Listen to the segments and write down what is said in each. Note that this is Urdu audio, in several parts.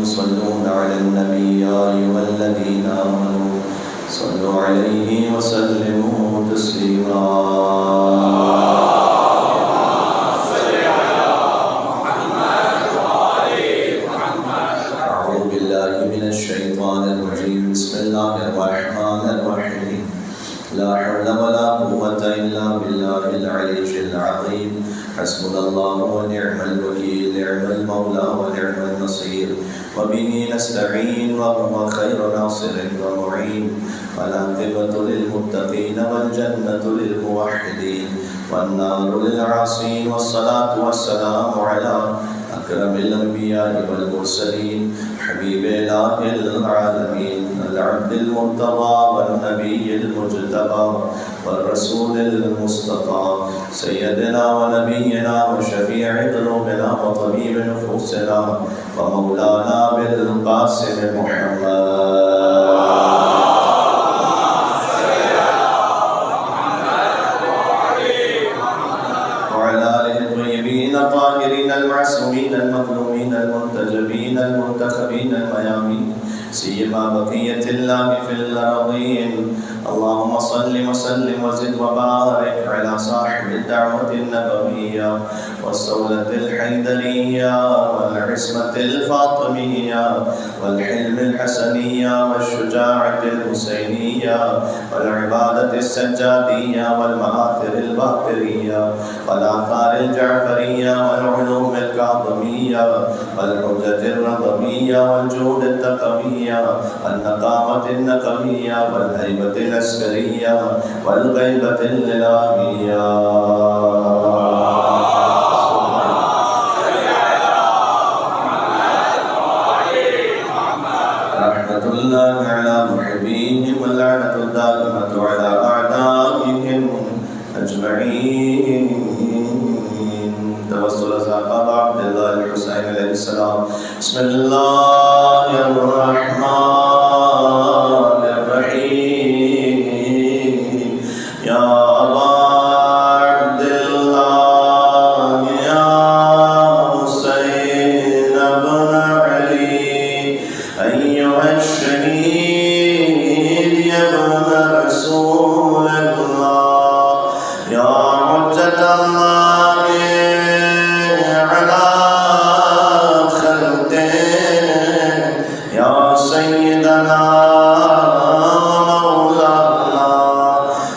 يصلون على النبي يا أيها الذين آمنوا صلوا عليه وسلموا تسليما بسم الله الرحمن الرحيم لا حول ولا قوة إلا بالله العلي العظيم حسبنا الله ونعم الوكيل نعم المولى ونعم النصير وبه نستعين وهو خير ناصر ومعين والعاقبة للمتقين والجنة للموحدين والنار للعاصين والصلاة والسلام على أكرم الأنبياء والمرسلين حبيب إله العالمين العبد المرتضى والنبي المجتبى والرسول المصطفى سيدنا ونبينا وشفيع ذنوبنا وطبيب نفوسنا ومولانا بالقاسم محمد الطاهرين المعصومين المظلومين المنتجبين المنتخبين الميامين سيما بقية الله في الأرضين اللهم صل وسلم وزد وبارك على صاحب الدعوة النبوية والصولة الحيدرية والعصمة الفاطمية والحلم الحسنية والشجاعة الحسينية والعبادة السجادية والمآثر الباقرية والآثار الجعفرية والعلوم الكاظمية والحجة الرضمية والجود التقوية والنقامة النقمية والهيبة العسكرية والغيبة الإلهية رحمة الله على محبيهم واللعنة الدائمة على أعدائهم أجمعين توسل صاحب عبد الله الحسين عليه السلام بسم الله الرحمن الرحيم يا أبا عبد الله يا حسين بن علي أيها الشهيد يا ابن رسول الله يا حجة الله على خلقه يا سيدنا مولانا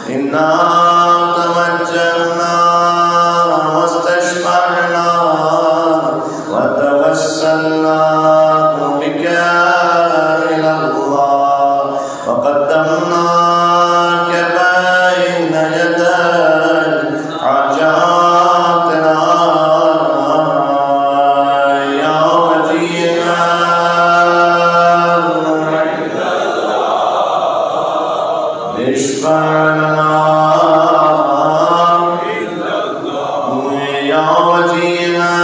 إنا توجهنا واستشفعنا وتوسلنا بك إلى الله وقدمناك بين يدي حاجاتنا يا وجيها اشفع لنا يا وجيها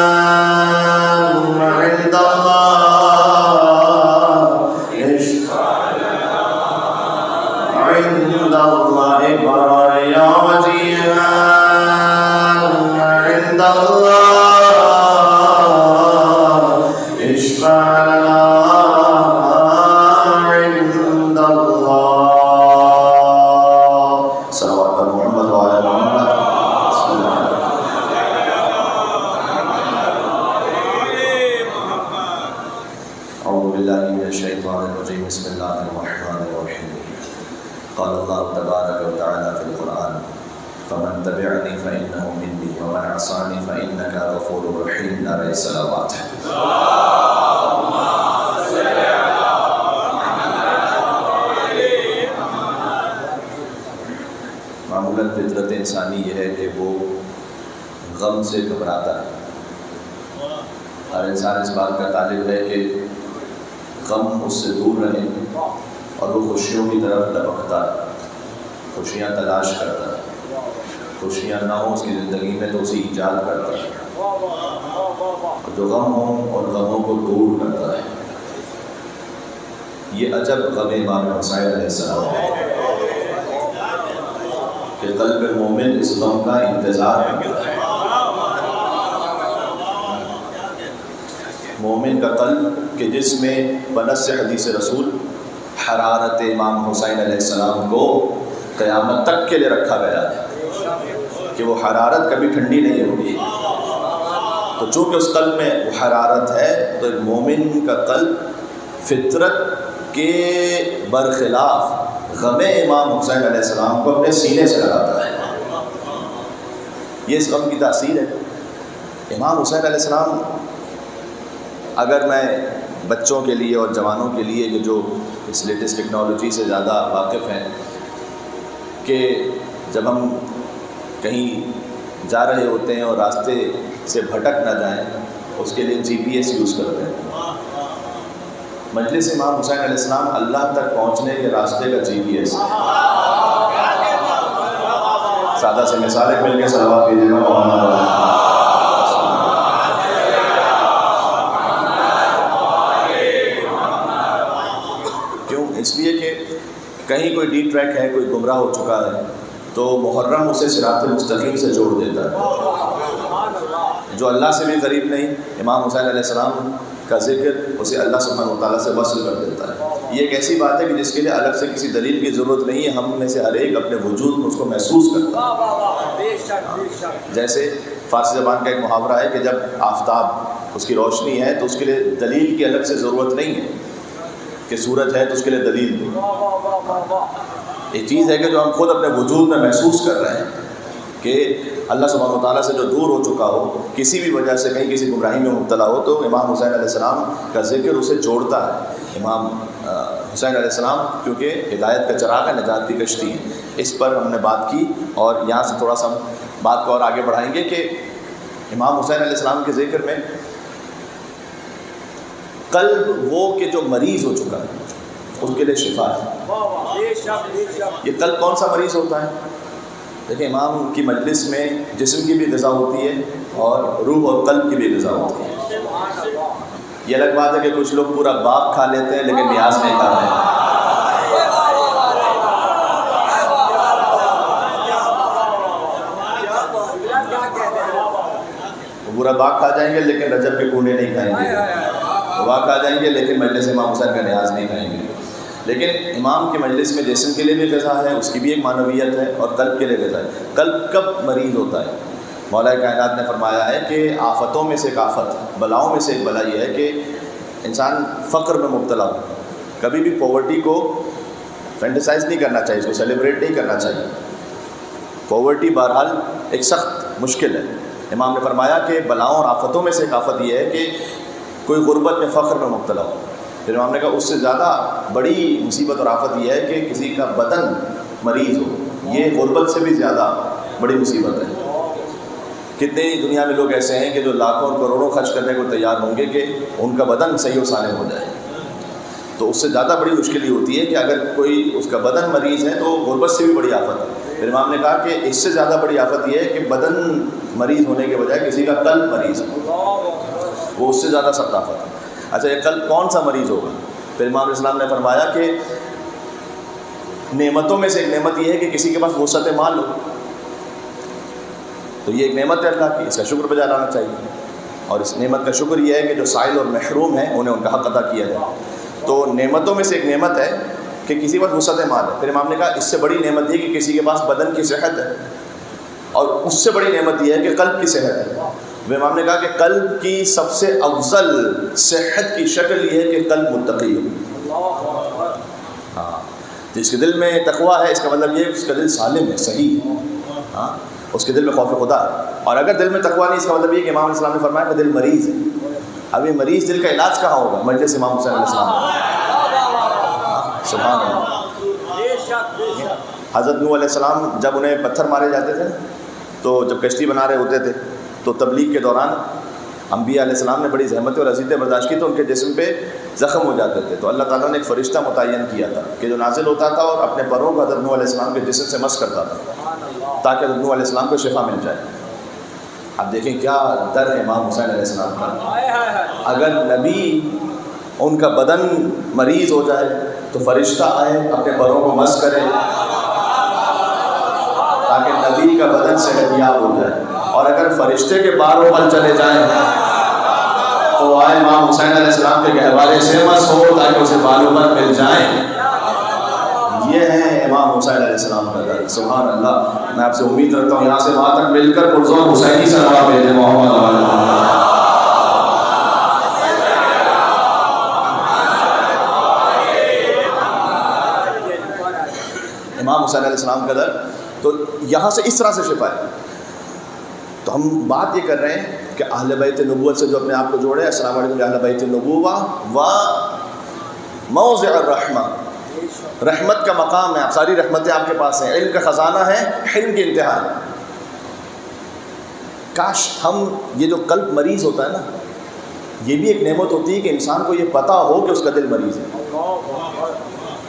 عند الله اشفع لنا عند الله يا وجيها عند الله اشفع لنا عند الله صلوات محمد وعلى محمد بسم الله أعوذ بالله من الشيطان الرجيم بسم الله الرحمن الرحيم قال الله تبارك وتعالى في القرآن فمن تبعني فإنه مني ومن عصاني فإنك غفور رحيم عليه الصلوات معمولاً فطرت انسانی یہ ہے کہ وہ غم سے گھبراتا ہے ہر انسان اس بات کا طالب ہے کہ غم اس سے دور رہے اور وہ خوشیوں کی طرف لپکتا ہے خوشیاں تلاش کرتا ہے خوشیاں نہ ہوں اس کی زندگی میں تو اسے ایجاد کرتا ہے جو غم ہوں اور غموں کو دور کرتا ہے یہ عجب غم امام حسین علیہ السلام ہے کہ قلب مومن اس غم کا انتظار کرتا ہے مومن کا قلب کہ جس میں بنص حدیث رسول حرارت امام حسین علیہ السلام کو قیامت تک کے لیے رکھا گیا ہے کہ وہ حرارت کبھی ٹھنڈی نہیں ہوگی. تو چونکہ اس قلب میں وہ حرارت ہے تو ایک مومن کا قلب فطرت کے برخلاف غم امام حسین علیہ السلام کو اپنے سینے سے لگاتا ہے. یہ اس غم کی تاثیر ہے. امام حسین علیہ السلام، اگر میں بچوں کے لیے اور جوانوں کے لیے کہ جو اس لیٹسٹ ٹیکنالوجی سے زیادہ واقف ہیں، کہ جب ہم کہیں جا رہے ہوتے ہیں اور راستے سے بھٹک نہ جائیں، اس کے لیے GPS یوز کرتے ہیں. مجلس امام حسین علیہ السلام اللہ تک پہنچنے کے راستے کا GPS ہے. سادہ سے مثال ایک مل کے صلوات کیجیے گا. کیوں؟ اس لیے کہ کہیں کوئی ڈی ٹریک ہے، کوئی گمراہ ہو چکا ہے تو محرم اسے صراط مستقیم سے جوڑ دیتا ہے. جو اللہ سے بھی قریب نہیں، امام حسین علیہ السلام کا ذکر اسے اللہ سبحانہ و تعالیٰ سے وصل کر دیتا ہے. یہ ایک ایسی بات ہے کہ جس کے لیے الگ سے کسی دلیل کی ضرورت نہیں ہے. ہم میں سے ہر ایک اپنے وجود میں اس کو محسوس کرتا ہے. جیسے فارسی زبان کا ایک محاورہ ہے کہ جب آفتاب اس کی روشنی ہے تو اس کے لیے دلیل کی الگ سے ضرورت نہیں ہے کہ سورج ہے تو اس کے لیے دلیل نہیں. ایک چیز ہے کہ جو ہم خود اپنے وجود میں محسوس کر رہے ہیں کہ اللہ سبحانہ و تعالیٰ سے جو دور ہو چکا ہو، کسی بھی وجہ سے کہیں کسی گمراہی میں مبتلا ہو، تو امام حسین علیہ السلام کا ذکر اسے جوڑتا ہے. امام حسین علیہ السلام کیونکہ ہدایت کا چراغ ہے، نجات کی کشتی ہے. اس پر ہم نے بات کی اور یہاں سے تھوڑا سا ہم بات کو اور آگے بڑھائیں گے کہ امام حسین علیہ السلام کے ذکر میں قلب وہ کہ جو مریض ہو چکا ہے اس کے لیے شفا ہے. یہ قلب کون سا مریض ہوتا ہے؟ دیکھیں، امام کی مجلس میں جسم کی بھی غذا ہوتی ہے اور روح اور قلب کی بھی غذا ہوتی ہے. یہ الگ بات ہے کہ کچھ لوگ پورا باغ کھا لیتے ہیں لیکن نیاز نہیں کھاتے ہیں. پورا باغ کھا جائیں گے لیکن رجب کے کونے نہیں کھائیں گے. باغ کھا جائیں گے لیکن مجلس امام حسین کا نیاز نہیں کھائیں گے. لیکن امام کی مجلس میں جسم کے لیے بھی غذا ہے، اس کی بھی ایک معنویت ہے، اور قلب کے لیے غذا ہے. قلب کب مریض ہوتا ہے؟ مولا کائنات نے فرمایا ہے کہ آفتوں میں سے ایک آفت، بلاؤں میں سے ایک بلا یہ ہے کہ انسان فقر میں مبتلا ہو. کبھی بھی پاورٹی کو فینٹیسائز نہیں کرنا چاہیے، اس کو سیلیبریٹ نہیں کرنا چاہیے. پاورٹی بہرحال ایک سخت مشکل ہے. امام نے فرمایا کہ بلاؤں اور آفتوں میں سے ایک آفت یہ ہے کہ کوئی غربت میں فخر میں مبتلا ہو. پھر امام نے کہا اس سے زیادہ بڑی مصیبت اور آفت یہ ہے کہ کسی کا بدن مریض ہو. یہ غربت سے بھی زیادہ بڑی مصیبت ہے. کتنے ہی دنیا میں لوگ ایسے ہیں کہ جو لاکھوں اور کروڑوں خرچ کرنے کو تیار ہوں گے کہ ان کا بدن صحیح و سالم ہو جائے. تو اس سے زیادہ بڑی مشکل یہ ہوتی ہے کہ اگر کوئی اس کا بدن مریض ہے تو غربت سے بھی بڑی آفت ہے. پھر امام نے کہا کہ اس سے زیادہ بڑی آفت یہ ہے کہ بدن مریض ہونے کے بجائے کسی کا قلب مریض ہو، وہ اس سے زیادہ سخت آفت ہے. اچھا، یہ قلب کون سا مریض ہوگا؟ پھر امام اسلام نے فرمایا کہ نعمتوں میں سے ایک نعمت یہ ہے کہ کسی کے پاس وسعت مال ہو. تو یہ ایک نعمت ہے اللہ کی، اس کا شکر بجا لانا چاہیے. اور اس نعمت کا شکر یہ ہے کہ جو سائل اور محروم ہیں انہیں ان کا حق ادا کیا جائے. تو نعمتوں میں سے ایک نعمت ہے کہ کسی کے پاس وسعت مال ہے. پھر امام نے کہا اس سے بڑی نعمت یہ کہ کسی کے پاس بدن کی صحت ہے، اور اس سے بڑی نعمت یہ ہے کہ قلب کی صحت ہے. امام نے کہا کہ قلب کی سب سے افضل صحت کی شکل یہ ہے کہ قلب متقی ہو. ہاں، جس کے دل میں تقوی ہے اس کا مطلب یہ ہے اس کا دل سالم ہے، صحیح ہے. ہاں، اس کے دل میں خوف خدا ہے. اور اگر دل میں تقوی نہیں، اس کا مطلب یہ کہ امام اسلام نے فرمایا کہ دل مریض ہے. اب یہ مریض دل کا علاج کہاں ہوگا؟ مجلس امام حسین علیہ السلام. سبحان اللہ. حضرت نوح علیہ السلام جب انہیں پتھر مارے جاتے تھے تو جب کشتی بنا رہے ہوتے تھے تو تبلیغ کے دوران انبیاء علیہ السلام نے بڑی زحمتیں اور اذیتیں برداشت کی تو ان کے جسم پہ زخم ہو جاتے تھے. تو اللہ تعالیٰ نے ایک فرشتہ متعین کیا تھا کہ جو نازل ہوتا تھا اور اپنے پروں کو حضرت نوح علیہ السلام کے جسم سے مس کرتا تھا تاکہ حضرت نوح علیہ السلام کو شفا مل جائے. اب دیکھیں کیا در ہے امام حسین علیہ السلام کا. اگر نبی ان کا بدن مریض ہو جائے تو فرشتہ آئے اپنے پروں کو مس کرے تاکہ نبی کا بدن صحت یاب ہو جائے. اور اگر فرشتے کے بار و پل چلے جائیں تو آئے امام حسین علیہ السلام کے گہوارے سے مس ہو تاکہ اسے بالوں پر مل جائیں. یہ ہے امام حسین علیہ السلام کا در. سبحان اللہ. میں آپ سے امید رکھتا ہوں یہاں سے وہاں تک مل کر پرزور حسینی صلوات بھیجیں محمد. امام حسین علیہ السلام کا در. تو یہاں سے اس طرح سے شفا ہے. تو ہم بات یہ کر رہے ہیں کہ اہل بیت نبوت سے جو اپنے آپ کو جوڑے. السلام علیکم اہل بیت النبوہ و موضع الرحمہ. رحمت کا مقام ہے. آپ ساری رحمتیں آپ کے پاس ہیں. علم کا خزانہ ہے, حلم کی انتہا. کاش ہم یہ جو قلب مریض ہوتا ہے نا, یہ بھی ایک نعمت ہوتی ہے کہ انسان کو یہ پتہ ہو کہ اس کا دل مریض ہے.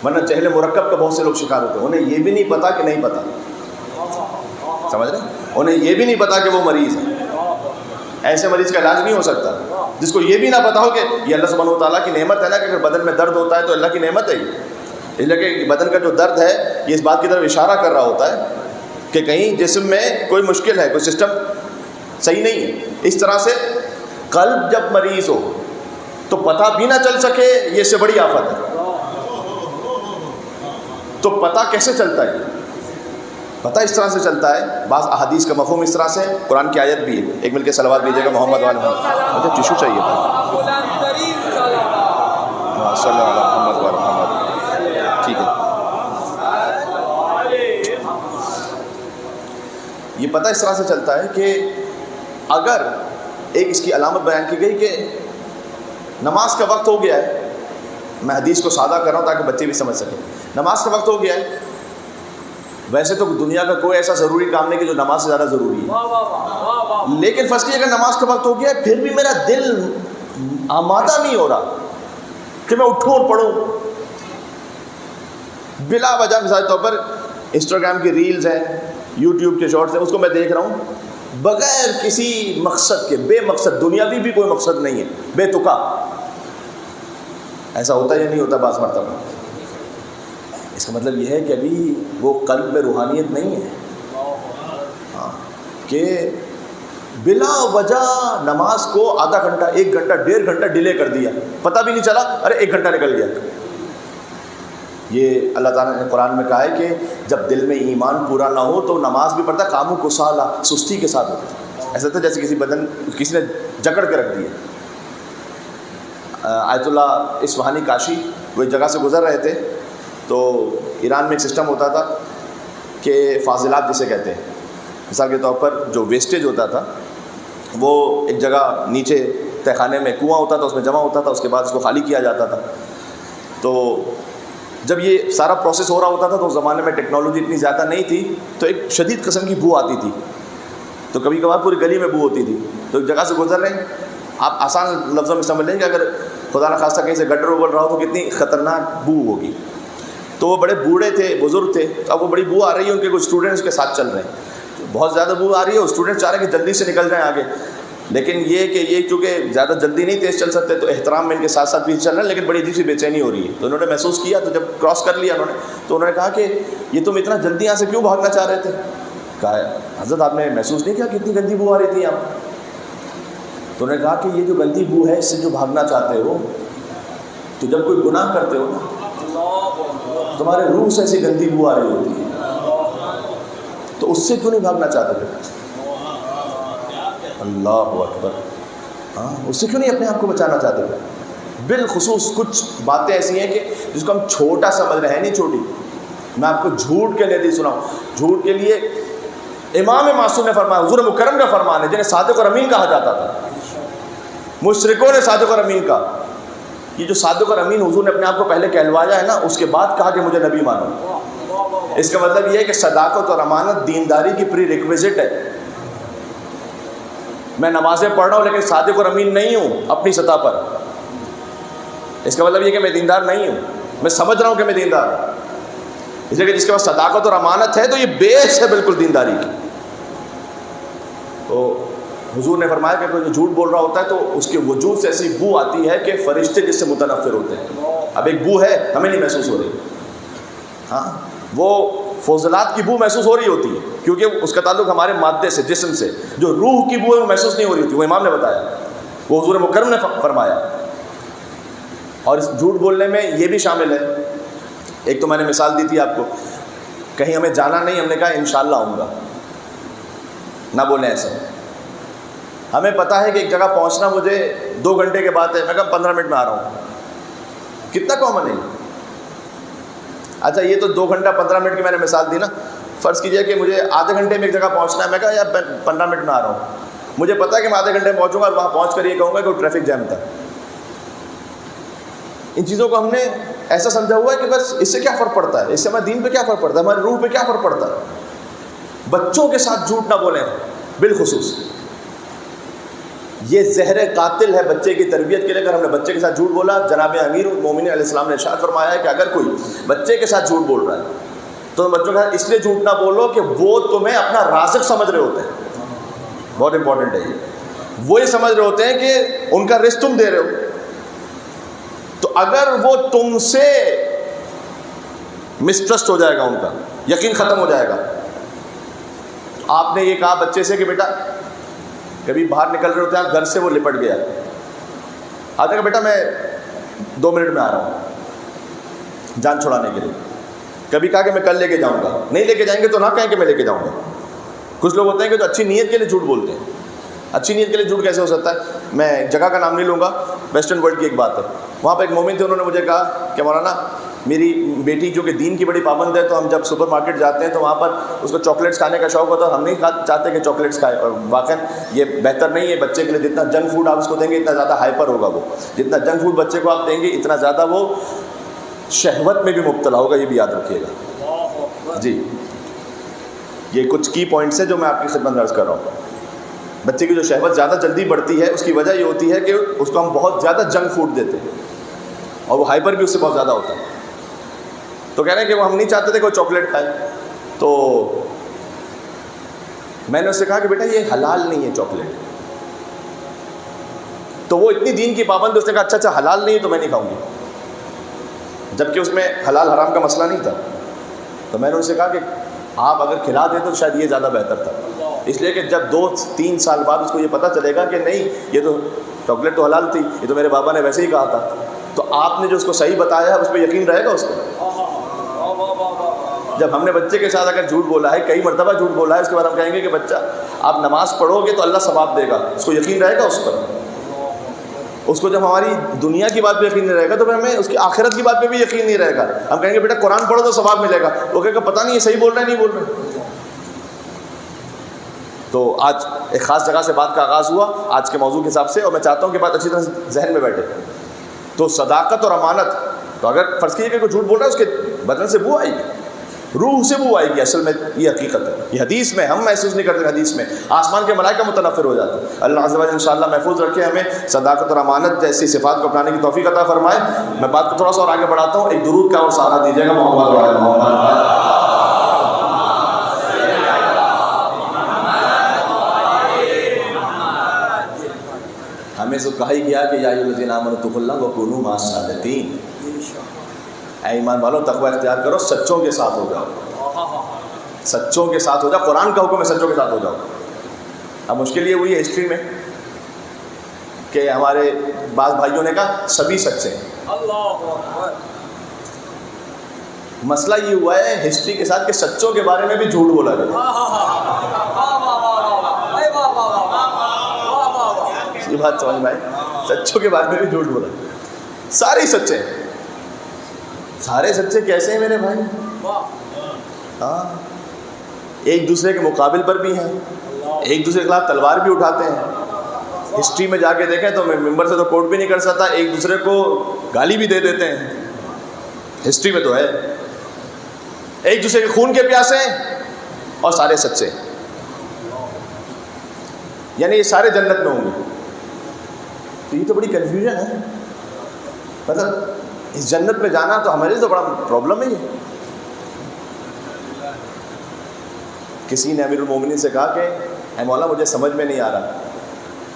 ورنہ جہل مرکب کا بہت سے لوگ شکار ہوتے ہیں. انہیں یہ بھی نہیں پتا کہ نہیں پتا. سمجھ رہے ہیں؟ انہیں یہ بھی نہیں پتا کہ وہ مریض ہے. ایسے مریض کا علاج نہیں ہو سکتا جس کو یہ بھی نہ پتا ہو کہ یہ اللہ سبحانہ و تعالیٰ کی نعمت ہے نا, کہ اگر بدن میں درد ہوتا ہے تو اللہ کی نعمت ہے. اس لیے کہ بدن کا جو درد ہے یہ اس بات کی طرف اشارہ کر رہا ہوتا ہے کہ کہیں جسم میں کوئی مشکل ہے, کوئی سسٹم صحیح نہیں ہے. اس طرح سے قلب جب مریض ہو تو پتہ بھی نہ چل سکے, یہ اس سے بڑی آفت ہے. تو پتہ کیسے چلتا ہے؟ پتہ اس طرح سے چلتا ہے. بعض احادیث کا مفہوم اس طرح سے, قرآن کی آیت بھی ہے. ایک مل کے صلوات بھیجیے گا محمد والے محمد. مجھے ٹیشو چاہیے تھا. صلی اللہ علیہ محمد والے محمد. ٹھیک ہے. یہ پتہ اس طرح سے چلتا ہے کہ اگر ایک اس کی علامت بیان کی گئی کہ نماز کا وقت ہو گیا ہے. میں حدیث کو سادہ کر رہا ہوں تاکہ بچے بھی سمجھ سکیں. نماز کا وقت ہو گیا ہے. ویسے تو دنیا کا کوئی ایسا ضروری کام نہیں کہ جو نماز سے زیادہ ضروری ہے, لیکن فرض کیجیے اگر نماز کا وقت ہو گیا ہے پھر بھی میرا دل آمادہ نہیں ہو رہا کہ میں اٹھوں اور پڑھوں. بلا وجہ مثال کے طور پر انسٹاگرام کی ریلز ہیں, یوٹیوب کے شارٹس ہیں, اس کو میں دیکھ رہا ہوں بغیر کسی مقصد کے, بے مقصد, دنیاوی بھی کوئی مقصد نہیں ہے, بے تکا. ایسا ہوتا یا نہیں ہوتا بعض مرتبہ؟ اس کا مطلب یہ ہے کہ ابھی وہ قلب میں روحانیت نہیں ہے. ہاں, کہ بلا وجہ نماز کو آدھا گھنٹہ, 1 گھنٹہ, 1.5 گھنٹہ ڈیلے کر دیا, پتہ بھی نہیں چلا, ارے 1 گھنٹہ نکل گیا. یہ اللہ تعالیٰ نے قرآن میں کہا ہے کہ جب دل میں ایمان پورا نہ ہو تو نماز بھی پڑھتا کاموں کو سالا, سستی کے ساتھ ہوتا. ایسا تھا جیسے کسی نے جکڑ کے رکھ دیا. آیت اللہ اصفہانی کاشی وہ ایک جگہ سے گزر رہے تھے, تو ایران میں ایک سسٹم ہوتا تھا کہ فاضلات جسے کہتے ہیں. مثال کے طور پر جو ویسٹیج ہوتا تھا وہ ایک جگہ نیچے تہہ خانے میں کنواں ہوتا تھا, اس میں جمع ہوتا تھا, اس کے بعد اس کو خالی کیا جاتا تھا. تو جب یہ سارا پروسیس ہو رہا ہوتا تھا تو اس زمانے میں ٹیکنالوجی اتنی زیادہ نہیں تھی, تو ایک شدید قسم کی بو آتی تھی. تو کبھی کبھار پوری گلی میں بو ہوتی تھی. تو ایک جگہ سے گزر رہے ہیں, آپ آسان لفظوں میں سمجھ لیں کہ اگر خدا نخواستہ کہیں سے گٹر ابل رہا ہو تو کتنی خطرناک بو ہوگی. تو وہ بڑے بوڑھے تھے, بزرگ تھے, اب وہ بڑی بو آ رہی ہے, ان کے کچھ اسٹوڈنٹس کے ساتھ چل رہے ہیں, بہت زیادہ بو آ رہی ہے, اسٹوڈنٹ چاہ رہے ہیں کہ جلدی سے نکل جائیں آگے. لیکن یہ کہ یہ چونکہ زیادہ جلدی نہیں تیز چل سکتے تو احترام میں ان کے ساتھ ساتھ بھی چل رہے ہیں, لیکن بڑی عجیب سی بے چینی ہو رہی ہے. تو انہوں نے محسوس کیا, تو جب کراس کر لیا انہوں نے, تو انہوں نے کہا کہ یہ تم اتنا جلدی یہاں سے کیوں بھاگنا چاہ رہے تھے؟ کہا حضرت آپ نے محسوس نہیں کیا کتنی گندی بو آ رہی تھی یہاں؟ تو انہوں نے کہا کہ یہ جو گندی بو ہے اس سے جو بھاگنا چاہتے ہو, تو جب کوئی گناہ کرتے ہو نا تمہارے روح سے ایسی گندی بو آ رہی ہوتی ہے, تو اس سے کیوں نہیں بھاگنا چاہتے تھے؟ اللہ اکبر. ہاں, اس سے کیوں نہیں اپنے آپ کو بچانا چاہتے تھے؟ بالخصوص کچھ باتیں ایسی ہیں کہ جس کو ہم چھوٹا سمجھ رہے ہیں, نہیں چھوٹی. میں آپ کو جھوٹ کے لیے نہیں سناؤں, جھوٹ کے لیے امام معصوم نے فرمایا, حضور مکرم کا فرمان ہے, جنہیں صادق اور امین کہا جاتا تھا. مشرکوں نے صادق اور امین کہا. یہ جو صادق اور امین حضور نے اپنے آپ کو پہلے کہلوایا ہے نا, اس کے بعد کہا کہ مجھے نبی مانو. اس کا مطلب یہ ہے کہ صداقت اور امانت دینداری کی پری ریکویزٹ ہے. میں نمازیں پڑھ رہا ہوں لیکن صادق اور امین نہیں ہوں اپنی سطح پر, اس کا مطلب یہ کہ میں دیندار نہیں ہوں. میں سمجھ رہا ہوں کہ میں دیندار ہوں, اس لیے کہ جس کے پاس صداقت اور امانت ہے تو یہ بیس ہے بالکل دینداری کی. تو حضور نے فرمایا کہ کوئی جو جھوٹ بول رہا ہوتا ہے تو اس کے وجود سے ایسی بو آتی ہے کہ فرشتے جس سے متنفر ہوتے ہیں. اب ایک بو ہے, ہمیں نہیں محسوس ہو رہی, ہاں, وہ فضلات کی بو محسوس ہو رہی ہوتی ہے کیونکہ اس کا تعلق ہمارے مادے سے, جسم سے. جو روح کی بو ہے وہ محسوس نہیں ہو رہی ہوتی, وہ امام نے بتایا. وہ حضور مکرم نے فرمایا. اور اس جھوٹ بولنے میں یہ بھی شامل ہے. ایک تو میں نے مثال دی تھی آپ کو, کہیں ہمیں جانا نہیں, ہم نے کہا انشاءاللہ آؤں گا. نہ بولیں ایسے. ہمیں پتہ ہے کہ ایک جگہ پہنچنا مجھے 2 گھنٹے کے بعد ہے, میں کہا 15 منٹ میں آ رہا ہوں. کتنا کامن ہے. اچھا یہ تو 2 گھنٹہ 15 منٹ کی میں نے مثال دی نا. فرض کیجئے کہ مجھے آدھے گھنٹے میں ایک جگہ پہنچنا ہے, میں کہا یار 15 منٹ میں آ رہا ہوں. مجھے پتہ ہے کہ میں آدھے گھنٹے میں پہنچوں گا, اور وہاں پہنچ کر یہ کہوں گا کہ وہ ٹریفک جام تھا. ان چیزوں کو ہم نے ایسا سمجھا ہوا ہے کہ بس اس سے کیا فرق پڑتا ہے, اس سے ہمارے دین پہ کیا فرق پڑتا ہے, ہماری روح پہ کیا فرق پڑتا ہے. بچوں کے ساتھ جھوٹ نہ بولیں بالخصوص. یہ زہر قاتل ہے بچے کی تربیت کے لیے. اگر ہم نے بچے کے ساتھ جھوٹ بولا, جناب امیر المومنین علیہ السلام نے ارشاد فرمایا ہے کہ اگر کوئی بچے کے ساتھ جھوٹ بول رہا ہے تو بچوں کے ساتھ اس لیے جھوٹ نہ بولو کہ وہ تمہیں اپنا رازق سمجھ رہے ہوتے ہیں. بہت امپورٹنٹ ہے یہ. وہ یہ سمجھ رہے ہوتے ہیں کہ ان کا رزق تم دے رہے ہو. تو اگر وہ تم سے مسٹرسٹ ہو جائے گا, ان کا یقین ختم ہو جائے گا. آپ نے یہ کہا بچے سے کہ بیٹا, کبھی باہر نکل رہے ہوتے ہیں آپ گھر سے, وہ لپٹ گیا, آپ نے کہا بیٹا میں 2 منٹ میں آ رہا ہوں جان چھڑانے کے لیے. کبھی کہا کہ میں کل لے کے جاؤں گا. نہیں لے کے جائیں گے تو نہ کہیں کہ میں لے کے جاؤں گا. کچھ لوگ ہوتے ہیں کہ جو اچھی نیت کے لیے جھوٹ بولتے ہیں. اچھی نیت کے لیے جھوٹ کیسے ہو سکتا ہے؟ میں جگہ کا نام نہیں لوں گا, ویسٹرن ورلڈ کی ایک بات ہے. وہاں پہ ایک مومن تھے, انہوں نے مجھے کہا کہ مولانا میری بیٹی جو کہ دین کی بڑی پابند ہے, تو ہم جب سپر مارکیٹ جاتے ہیں تو وہاں پر اس کو چاکلیٹس کھانے کا شوق ہوتا ہے. ہم نہیں چاہتے کہ چاکلیٹس کھائے, اور واقعا یہ بہتر نہیں ہے بچے کے لیے. جتنا جنک فوڈ آپ اس کو دیں گے اتنا زیادہ ہائپر ہوگا وہ. جتنا جنک فوڈ بچے کو آپ دیں گے اتنا زیادہ وہ شہوت میں بھی مبتلا ہوگا. یہ بھی یاد رکھیے گا جی. یہ کچھ کی پوائنٹس ہیں جو میں آپ کی خدمت میں عرض کر رہا ہوں. بچے کی جو شہوت زیادہ جلدی بڑھتی ہے اس کی وجہ یہ ہوتی ہے کہ اس کو ہم بہت زیادہ جنک فوڈ دیتے ہیں, اور وہ ہائپر بھی اس سے بہت زیادہ ہوتا ہے. تو کہہ رہے ہیں کہ وہ ہم نہیں چاہتے تھے کہ وہ چاکلیٹ کھائے. تو میں نے اس سے کہا کہ بیٹا یہ حلال نہیں ہے چاکلیٹ. تو وہ اتنی دین کی پابند ہے, اس نے کہا اچھا حلال نہیں ہے تو میں نہیں کھاؤں گی, جبکہ اس میں حلال حرام کا مسئلہ نہیں تھا. تو میں نے ان سے کہا کہ آپ اگر کھلا دیں تو شاید یہ زیادہ بہتر تھا. اس لیے کہ جب 2-3 سال بعد اس کو یہ پتہ چلے گا کہ نہیں یہ تو چاکلیٹ تو حلال تھی, یہ تو میرے بابا نے ویسے ہی کہا تھا, تو آپ نے جو اس کو صحیح بتایا ہے اس پہ یقین رہے گا اس کو. جب ہم نے بچے کے ساتھ اگر جھوٹ بولا ہے, کئی مرتبہ جھوٹ بولا ہے, اس کے بعد ہم کہیں گے کہ بچہ آپ نماز پڑھو گے تو اللہ ثواب دے گا, اس کو یقین رہے گا اس پر. اس کو جب ہماری دنیا کی بات پہ یقین نہیں رہے گا تو پھر ہمیں اس کی آخرت کی بات پہ بھی یقین نہیں رہے گا. ہم کہیں گے بیٹا قرآن پڑھو تو ثواب ملے گا, وہ کہے گا پتہ نہیں یہ صحیح بول رہا ہے نہیں بول رہا. تو آج ایک خاص جگہ سے بات کا آغاز ہوا آج کے موضوع کے حساب سے, اور میں چاہتا ہوں کہ بات اچھی طرح ذہن میں بیٹھے. تو صداقت اور امانت, تو اگر فرض کیجیے کہ کوئی جھوٹ بول رہا ہے اس کے بدن سے بو آئے گی, روح سے بو آئے گی. اصل میں یہ حقیقت ہے, یہ حدیث میں ہم محسوس نہیں کرتے, حدیث میں آسمان کے ملائکہ متنفر ہو جاتے ہیں. اللہ عز و جل انشاءاللہ محفوظ رکھے, ہمیں صداقت اور امانت جیسی صفات کو اپنانے کی توفیق عطا فرمائے. میں بات کو تھوڑا سا اور آگے بڑھاتا ہوں, ایک درود کا اور سہارا دیجیے گا. محمد ہمیں سب کہا ہی گیا کہ یا ایھا الذین آمنوا اتقوا اللہ وکونوا مع الصادقین. اے ایمان والو تقوی اختیار کرو, سچوں کے ساتھ ہو جاؤ, سچوں کے ساتھ ہو جاؤ. قرآن کا حکم ہے سچوں کے ساتھ ہو جاؤ. اب مشکل یہ ہوئی ہے ہسٹری میں کہ ہمارے بعض بھائیوں نے کہا سبھی سچے ہیں. مسئلہ یہ ہوا ہے ہسٹری کے ساتھ کہ سچوں کے بارے میں بھی جھوٹ بولا گیا. یہ بات سمجھ میں آئی, سچوں کے بارے میں بھی جھوٹ بولا. سارے سچے ہیں, سارے سچے کیسے ہیں میرے بھائی؟ ہاں, ایک دوسرے کے مقابل پر بھی ہیں, ایک دوسرے کے خلاف تلوار بھی اٹھاتے ہیں. ہسٹری میں جا کے دیکھیں تو ممبر سے تو کوٹ بھی نہیں کر سکتا, ایک دوسرے کو گالی بھی دے دیتے ہیں. ہسٹری میں تو ہے. ایک دوسرے کے خون کے پیاسے ہیں اور سارے سچے, یعنی یہ سارے جنت میں ہوں گے. تو یہ تو بڑی کنفیوژن ہے. مطلب اس جنت میں جانا تو ہمارے لیے تو بڑا پرابلم ہے. یہ کسی نے امیر المومنین سے کہا کہ اے مولا مجھے سمجھ میں نہیں آ رہا.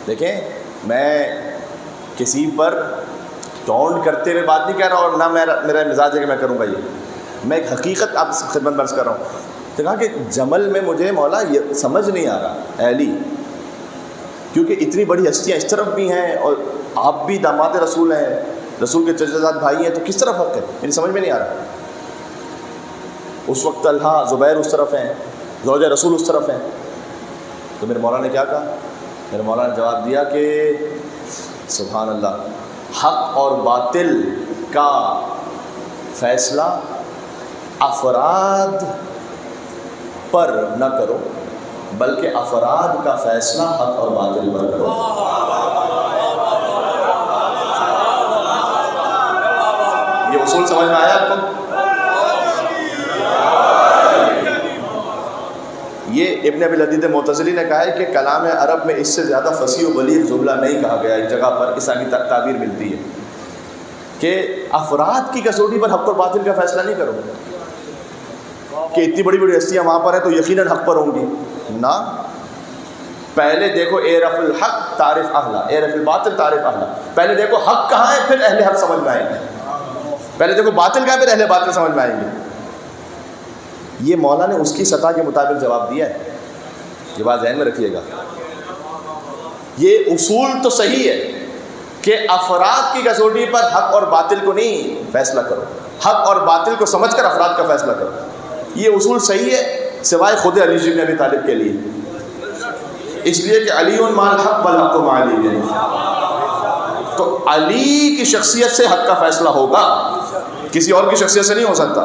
دیکھیں میں کسی پر ٹونٹ کرتے ہوئے بات نہیں کر رہا, اور نہ میرا مزاج ہے کہ میں کروں گا. یہ میں ایک حقیقت آپ خدمت میں عرض کر رہا ہوں. تو کہا کہ جمل میں مجھے مولا یہ سمجھ نہیں آ رہا, اے علی کیونکہ اتنی بڑی ہستیاں اس طرف بھی ہیں اور آپ بھی داماد رسول ہیں، رسول کے چچا بھائی ہیں، تو کس طرف حق ہے؟ میری سمجھ میں نہیں آ رہا۔ اس وقت طلحہ زبیر اس طرف ہیں، زوجہ رسول اس طرف ہیں، تو میرے مولا نے کیا کہا؟ میرے مولا نے جواب دیا کہ سبحان اللہ، حق اور باطل کا فیصلہ افراد پر نہ کرو، بلکہ افراد کا فیصلہ حق اور باطل پر کرو۔ یہ اصول سمجھ میں آیا آپ کو؟ یہ ابن ابی العدید معتزلی نے کہا ہے کہ کلام عرب میں اس سے زیادہ فصیح و بلیغ جملہ نہیں کہا گیا۔ ایک جگہ پر اس کی تعبیر ملتی ہے کہ افراد کی کسوٹی پر حق اور باطل کا فیصلہ نہیں کرو کہ اتنی بڑی بڑی ہستیاں وہاں پر ہیں تو یقیناً حق پر ہوں گی، نہ، پہلے دیکھو اعرف الحق تعرف اہلا، اعرف الباطل تعرف اہلا۔ پہلے دیکھو حق کہاں ہے، پھر اہل حق سمجھ میں آئیں گے۔ پہلے دیکھو باطل کہاں ہے، پھر اہل باطل سمجھ میں آئیں گے۔ یہ مولا نے اس کی سطح کے مطابق جواب دیا ہے، یہ بات ذہن میں رکھیے گا۔ یہ اصول تو صحیح ہے کہ افراد کی کسوٹی پر حق اور باطل کو نہیں فیصلہ کرو، حق اور باطل کو سمجھ کر افراد کا فیصلہ کرو، یہ اصول صحیح ہے، سوائے خود علی بن ابی طالب کے لیے، اس لیے کہ علی مع الحق والحق مع علی ہے، تو علی کی شخصیت سے حق کا فیصلہ ہوگا، کسی اور کی شخصیت سے نہیں ہو سکتا،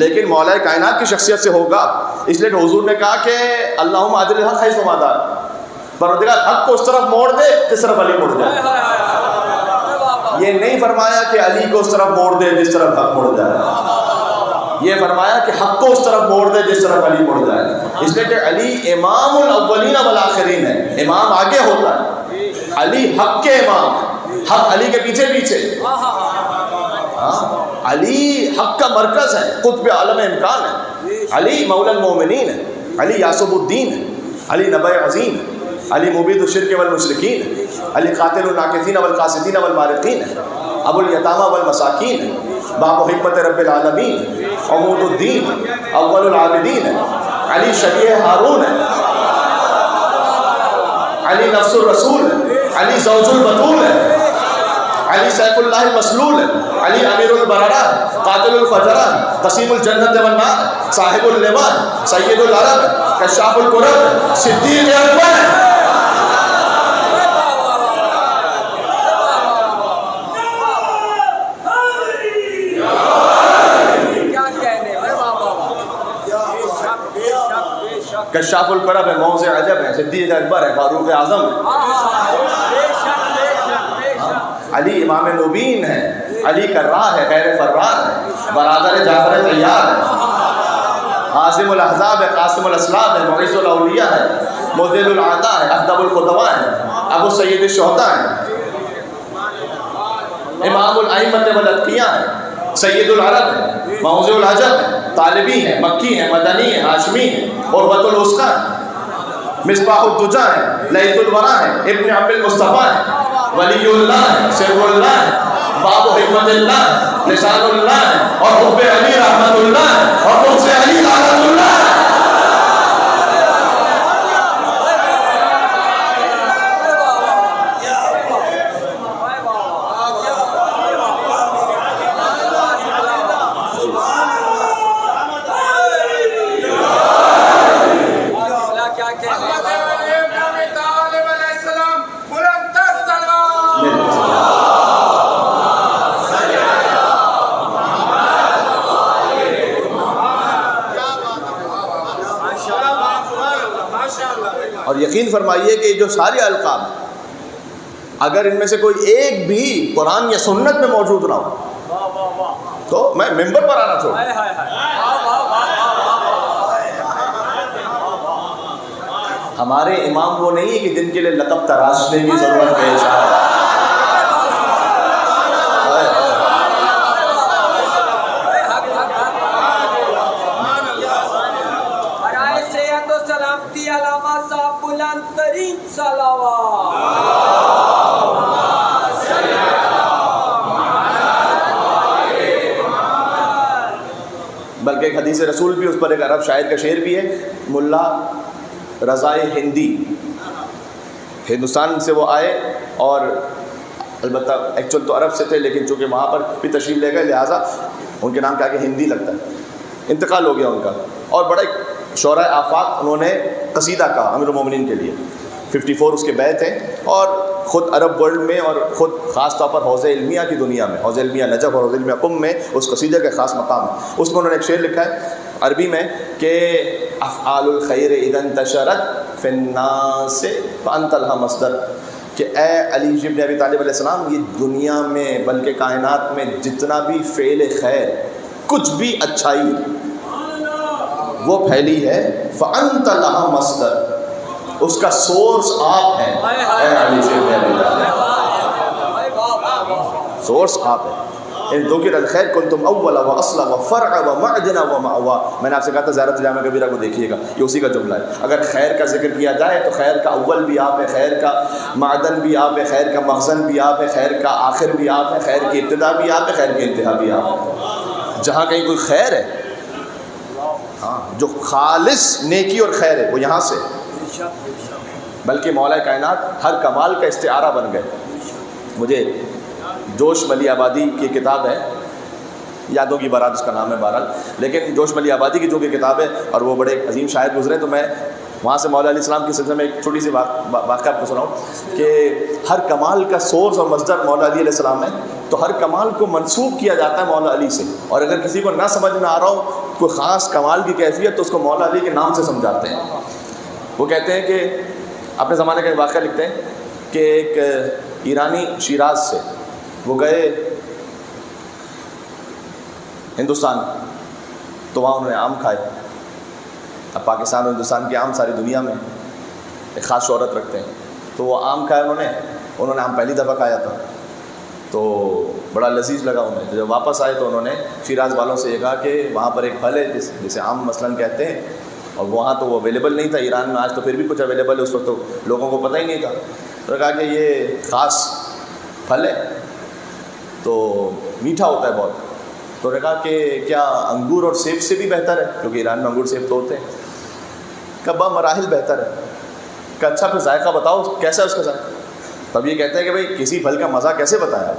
لیکن مولا کائنات کی شخصیت سے ہوگا۔ اس لیے کہ حضور نے کہا کہ اللہم عدل الحق حیث ما دار، پروردگار حق کو اس طرف موڑ دے جس طرف علی مڑ جائے۔ یہ نہیں فرمایا کہ علی کو اس طرف موڑ دے جس طرف حق مڑ جائے، یہ فرمایا کہ حق کو اس طرف موڑ دے جس طرف علی مڑ جائے، اس لیے کہ علی امام الاولین والآخرین ہے، امام آگے ہوتا ہے، علی حق کے امام ہے، حق علی کے پیچھے پیچھے، علی حق کا مرکز ہے، قطب عالم امکان ہے، علی مولا المومنین ہے، علی یاسب الدین ہے، علی نبی عظیم ہے، علی مبید الشرک والمشرکین ہے، علی قاتل الناکثین والقاسطین والمارقین ہے، ابو الیتامى والمساکین ہے، باب حکمت رب العالمین، عمود الدین، اول العابدین ہے، علی شبیہ ہارون ہے، علی نفس الرسول ہے، علی زوج البتول ہے، علی سیف اللہ المسلول ہے، علی امیر البررہ، قاتل الفجرہ، قسیم الجنت والنار، صاحب اللواء، سید العرب، کشاف الکرب، صدیق اکبر۔ کشاف الکرب ہے، موضع عجب ہے، صدیق اکبر ہے، فاروق اعظم ہے، علی امام مبین ہے، علی کرراہ ہے، خیر فرار ہے، برادر جعفر طیار ہے، عاصم الاحزاب ہے، قاسم الاسلام ہے، معز الاولیاء ہے، مذل العطا ہے، اخدب الخطباء ہے، ابو سید الشہداء ہے، امام الائمۃ والاتقیاء ہے، سید العرب ہے، موضع العجب ہے، طالبی ہے، مکی ہے، مدنی ہے، ہاشمی ہے، قربۃ الوسطیٰ ہے، مصباح الدجا ہے، لیث الورا ہے، ابن عم المصطفیٰ ہے، ولی اللہ ہے، سر اللہ ہے، باب حکمت اللہ ہے، لسان اللہ ہے، اور حب علی رحمت اللہ ہے، اور مجھ سے علی لعنت اللہ ہے۔ اور یقین فرمائیے کہ جو سارے القاب اگر ان میں سے کوئی ایک بھی قرآن یا سنت میں موجود نہ ہو تو میں ممبر پر آنا چھوڑوں۔ ہمارے امام وہ نہیں ہے کہ جن کے لیے لقب تراشنے کی ضرورت پیش آئے۔ بلکہ ایک حدیث رسول بھی اس پر ایک عرب شاعر کا شعر بھی ہے، ملا رضائے ہندی ہندوستان سے وہ آئے اور البتہ ایکچوئل تو عرب سے تھے، لیکن چونکہ وہاں پر بھی تشریف لے گئے لہٰذا ان کے نام کیا کہ ہندی لگتا ہے، انتقال ہو گیا ان کا. اور بڑا شعراء آفاق انہوں نے قصیدہ کہا امیر المومنین کے لیے. 54 اس کے بیت ہیں، اور خود عرب ورلڈ میں اور خود خاص طور پر حوزہ علمیہ کی دنیا میں، حوزہ علمیہ نجف اور حوزہ علمیہ قم میں اس قصیدے کا خاص مقام ہے. اس میں انہوں نے ایک شعر لکھا ہے عربی میں کہ افعال الخیر اذا انتشرت فی الناس فانت لها مصدر، کہ اے علی بن ابی طالب علیہ السلام، یہ دنیا میں بلکہ کائنات میں جتنا بھی فعل خیر، کچھ بھی اچھائی وہ پھیلی ہے، فانت لها مصدر، اس کا سورس آپ ہیں. اے علی بن ابی طالب، سورس آپ ہیں. ان ذکر الخیر کنتم اول و اصل و فرع و معدن و مأوا. میں نے آپ سے کہا تھا زیارت جامع کبیرہ کو دیکھیے گا، یہ اسی کا جملہ ہے. اگر خیر کا ذکر کیا جائے تو خیر کا اول بھی آپ ہے، خیر کا معدن بھی آپ ہے، خیر کا مخزن بھی آپ ہے، خیر کا آخر بھی آپ ہے، خیر کی ابتدا بھی آپ ہے، خیر کی انتہا بھی آپ ہے. جہاں کہیں کوئی خیر ہے، ہاں جو خالص نیکی اور خیر ہے وہ یہاں سے، بلکہ مولا کائنات ہر کمال کا استعارہ بن گئے. مجھے جوش ملی آبادی کی کتاب ہے، یادوں کی بارات اس کا نام ہے بہرحال، لیکن جوش ملی آبادی کی جو کہ کتاب ہے، اور وہ بڑے عظیم شاعر گزرے، تو میں وہاں سے مولا علیہ السلام کے سلسلے میں ایک چھوٹی سی واقعہ آپ کو سناؤں کہ ہر کمال کا سورس اور مصدر مولا علی علیہ السلام ہے، تو ہر کمال کو منسوب کیا جاتا ہے مولا علی سے. اور اگر کسی کو نہ سمجھ میں آ رہا ہو کوئی خاص کمال کی کیفیت، تو اس کو مولا علی کے نام سے سمجھاتے ہیں. وہ کہتے ہیں کہ اپنے زمانے کا ایک واقعہ لکھتے ہیں کہ ایک ایرانی شیراز سے وہ گئے ہندوستان، تو وہاں انہوں نے آم کھائے. اب پاکستان اور ہندوستان کے آم ساری دنیا میں ایک خاص شہرت رکھتے ہیں، تو وہ آم کھائے انہوں نے آم پہلی دفعہ کھایا تھا تو بڑا لذیذ لگا انہیں. تو جب واپس آئے تو انہوں نے شیراز والوں سے یہ کہا کہ وہاں پر ایک پھل ہے جسے آم مثلاً کہتے ہیں، اور وہاں تو وہ اویلیبل نہیں تھا. ایران میں آج تو پھر بھی کچھ اویلیبل ہے، اس وقت تو لوگوں کو پتہ ہی نہیں تھا. تو کہا کہ یہ خاص پھل ہے تو میٹھا ہوتا ہے بہت. تو نے کہا کہ کیا انگور اور سیب سے بھی بہتر ہے، کیونکہ ایران میں انگور سیب تو ہوتے ہیں. کہا مراحل بہتر ہے. کہ اچھا پھر ذائقہ بتاؤ کیسا ہے اس کا ذائقہ. تب یہ کہتے ہیں کہ بھائی کسی پھل کا مزہ کیسے بتایا،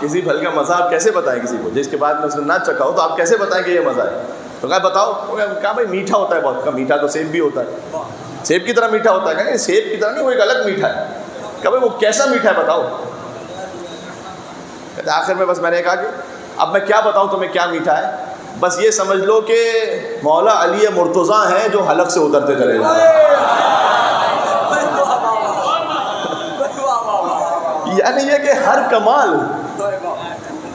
کسی پھل کا مزہ آپ کیسے بتائیں کسی کو جس کے بعد میں اس نے نہ چکھا ہو، تو آپ کیسے بتائیں کہ یہ مزہ ہے. تو کہا بتاؤ. کہا بھائی میٹھا ہوتا ہے بہت. کہا میٹھا تو سیب بھی ہوتا ہے، سیب کی طرح میٹھا ہوتا ہے. کہا سیب کی طرح نہیں، وہ ایک الگ میٹھا ہے. کہا بھائی وہ کیسا میٹھا ہے بتاؤ. کہتے آخر میں بس میں نے کہا کہ اب میں کیا بتاؤں تمہیں کیا میٹھا ہے، بس یہ سمجھ لو کہ مولا علی مرتضیٰ ہیں جو حلق سے اترتے چلے جا رہے ہیں. یعنی یہ کہ ہر کمال،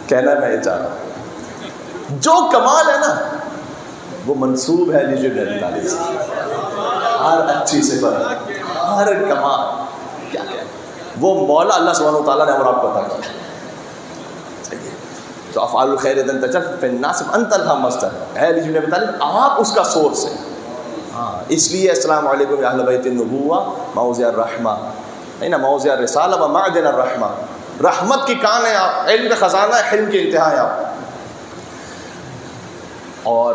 کہنا میں یہ چاہ رہا ہوں، جو کمال ہے نا وہ منسوب ہے علی بن ابی طالب سے. ہر اچھی صفت، ہر کمال کیا وہ مولا اللہ سبحانہ و تعالیٰ نے اور آپ کو عطا کیا. تو افعال الخیر اذا انتشرت فی الناس فانت لها مصدر. اے علی بن ابی طالب آپ اس کا سورس ہیں. ہاں اس لیے السلام علیکم یا اہل بیت النبوہ موضع الرحمہ، نہیں نا، موضع الرسالہ و معدن الرحمہ. رحمت کی کان ہے آپ، علم کا خزانہ ہے، حلم کی انتہا ہے آپ. اور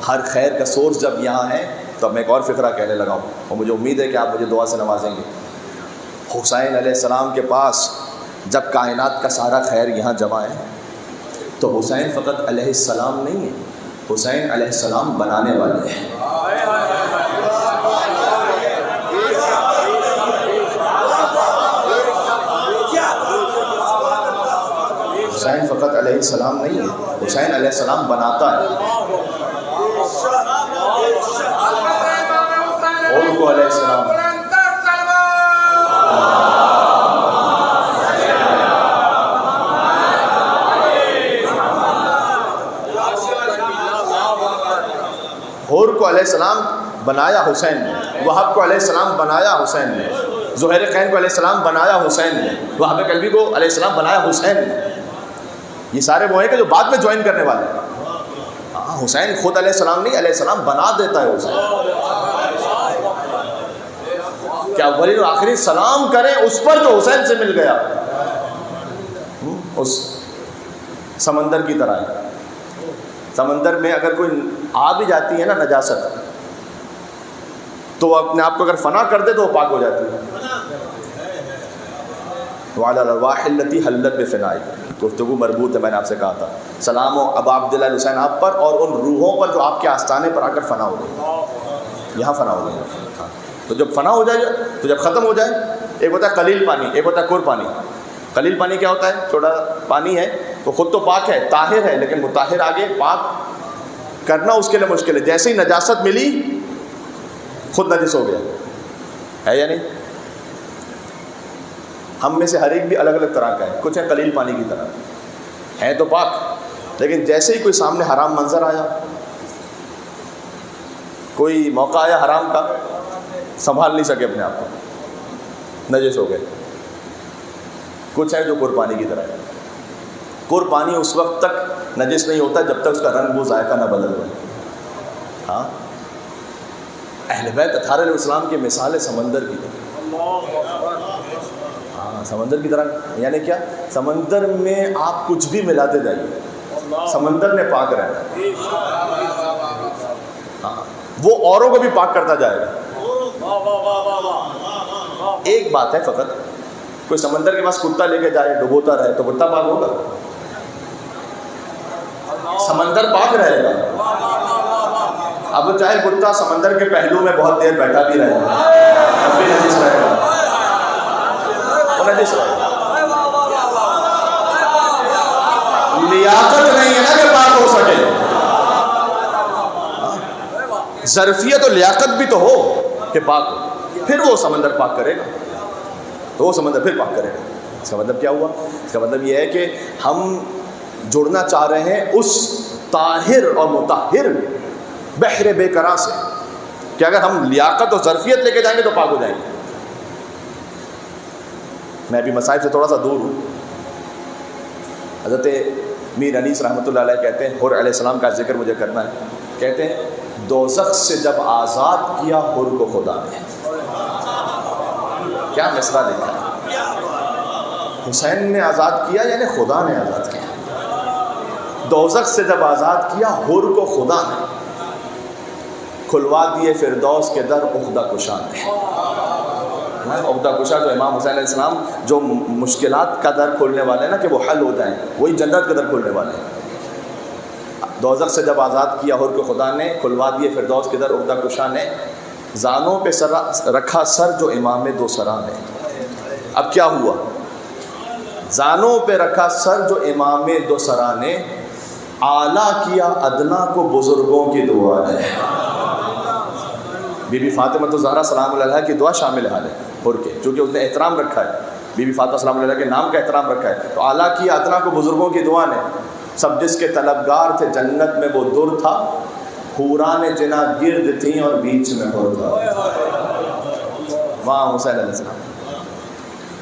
ہر خیر کا سورس جب یہاں ہے تو اب میں ایک اور فقرہ کہنے لگا ہوں، اور مجھے امید ہے کہ آپ مجھے دعا سے نوازیں گے. حسین علیہ السلام کے پاس جب کائنات کا سارا خیر یہاں جمع ہے تو حسین فقط علیہ السلام نہیں ہے، حسین علیہ السلام بنانے والے ہیں. حسین فقط علیہ السلام نہیں ہے، حسین علیہ السلام بناتا ہے. اور کو علیہ السلام حور کو علیہ السلام بنایا حسین نے، وہب کو علیہ السلام بنایا حسین نے، زہیر قین کو علیہ السلام بنایا حسین نے، وہب قلبی کو علیہ السلام بنایا حسین نے. یہ سارے وہ ہیں کہ جو بعد میں جوائن کرنے والے ہیں. حسین خود علیہ السلام نہیں، علیہ السلام بنا دیتا ہے حسین. کیا اولین اور آخری سلام کریں اس پر جو حسین سے مل گیا، اس سمندر کی طرح ہے. سمندر میں اگر کوئی آ بھی جاتی ہے نا نجاست، تو وہ اپنے آپ کو اگر فنا کر دے تو وہ پاک ہو جاتی ہے. وعلی الارواح التی حلت بفنائی، گفتگو مربوط ہے، میں نے آپ سے کہا تھا. سلام ہو ابا عبداللہ الحسین آپ پر اور ان روحوں پر جو آپ کے آستانے پر آ کر فنا ہو گئی. یہاں فنا ہو گئی. تو جب فنا ہو جائے، تو جب ختم ہو جائے، ایک ہوتا ہے قلیل پانی، ایک ہوتا ہے کور پانی. قلیل پانی کیا ہوتا ہے؟ چھوٹا پانی ہے، وہ خود تو پاک ہے، طاہر ہے، لیکن مطہر آگے پاک کرنا اس کے لیے مشکل ہے. جیسے ہی نجاست ملی خود نجس ہو گیا. ہے یا نہیں؟ ہم میں سے ہر ایک بھی الگ الگ طرح کا ہے. کچھ ہے قلیل پانی کی طرح، ہے تو پاک، لیکن جیسے ہی کوئی سامنے حرام منظر آیا، کوئی موقع آیا حرام کا، سنبھال نہیں سکے اپنے آپ کو، نجس ہو گئے. کچھ ہے جو قربانی کی طرح ہے. قربانی اس وقت تک نجس نہیں ہوتا جب تک اس کا رنگ و ذائقہ نہ بدل جائے. ہاں، اہل بیت اطہار علیہ السلام کی مثال ہے سمندر کی طرح. ہاں، سمندر کی طرح یعنی کیا؟ سمندر میں آپ کچھ بھی ملاتے جائیے، سمندر نے پاک رہنا. ہاں، وہ اوروں کو بھی پاک کرتا جائے گا. ایک بات ہے فقط، کوئی سمندر کے پاس کتا لے کے جائے ڈبوتا رہے تو کتا پاک ہوگا؟ سمندر پاک رہے گا. اب چاہے کتا سمندر کے پہلو میں بہت دیر بیٹھا بھی رہے گا، اب بھی نجس رہے گا، وہ نجس رہے گا. لیاقت نہیں ہے نا کہ پاک ہو سکے. ظرفیت اور لیاقت بھی تو ہو کہ پاک ہو، پھر وہ سمندر پاک کرے گا، تو وہ سمندر پھر پاک کرے گا. اس کا مطلب کیا ہوا؟ اس کا مطلب یہ ہے کہ ہم جڑنا چاہ رہے ہیں اس طاہر اور مطہر بحر بے قرار سے کہ اگر ہم لیاقت اور ظرفیت لے کے جائیں گے تو پاک ہو جائیں گے. میں ابھی مصائب سے تھوڑا سا دور ہوں. حضرت میر انیس رحمۃ اللہ علیہ کہتے ہیں، حر علیہ السلام کا ذکر مجھے کرنا ہے. کہتے ہیں دوزخ سے جب آزاد کیا حر کو خدا نے. کیا مصرع لکھا ہے! حسین نے آزاد کیا یعنی خدا نے آزاد کیا. دوزخ سے جب آزاد کیا حر کو خدا نے، کھلوا دیے فردوس کے در عقدہ کشا نے. عقدہ کشا جو امام حسین علیہ السلام جو مشکلات کا در کھولنے والے ہیں نا کہ وہ حل ہو جائیں، وہی جنت کا در کھولنے والے ہیں. دوزخ سے جب آزاد کیا حر کو خدا نے، کھلوا دیے فردوس کے در عقدہ کشا نے، زانوں پہ رکھا سر جو امام دو سرا نے. اب کیا ہوا؟ زانوں پہ رکھا سر جو امام دو سرا نے، اعلیٰ کیا ادنا کو بزرگوں کی دعا نے. بی بی فاطمہ الزہرا سلام اللہ علیہا کی دعا شامل حال ہے حر کے، چونکہ اس نے احترام رکھا ہے، بی بی فاطمہ سلام اللہ علیہا کے نام کا احترام رکھا ہے. تو اعلیٰ کیا ادنا کو بزرگوں کی دعا نے، سب جس کے طلبگار تھے جنت میں وہ در تھا، حوران جنا گرد تھیں اور بیچ میں حر تھا. وہاں حسین علیہ السلام.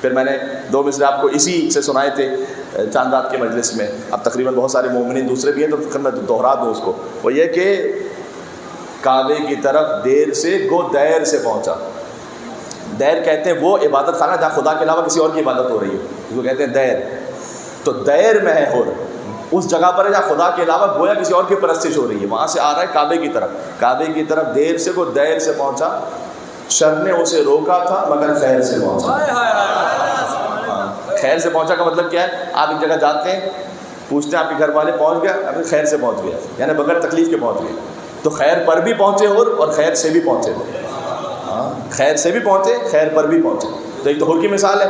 پھر میں نے دو مصرے آپ کو اسی سے سنائے تھے چاند رات کے مجلس میں. اب تقریباً بہت سارے مومنین دوسرے بھی ہیں تو فکر میں دوہرا دوں اس کو. وہ یہ کہ کعبے کی طرف دیر سے گو دیر سے پہنچا. دیر کہتے ہیں وہ عبادت خانہ جہاں خدا کے علاوہ کسی اور کی عبادت ہو رہی ہے، اس کو کہتے ہیں دیر. تو دیر میں ہے حر، اس جگہ پر ہے جہاں خدا کے علاوہ گویا کسی اور کی پرستش ہو رہی ہے. وہاں سے آ رہا ہے کعبے کی طرف. کعبے کی طرف دیر سے وہ دیر سے پہنچا. شر نے اسے روکا تھا مگر خیر سے پہنچا. خیر سے پہنچا کا مطلب کیا ہے؟ آپ ایک جگہ جاتے ہیں، پوچھتے ہیں آپ کے گھر والے پہنچ گیا، ابھی خیر سے پہنچ گیا، یعنی بغیر تکلیف کے پہنچ گئے. تو خیر پر بھی پہنچے اور خیر سے بھی پہنچے. خیر سے بھی پہنچے، خیر پر بھی پہنچے. تو ایک تو حر کی مثال ہے،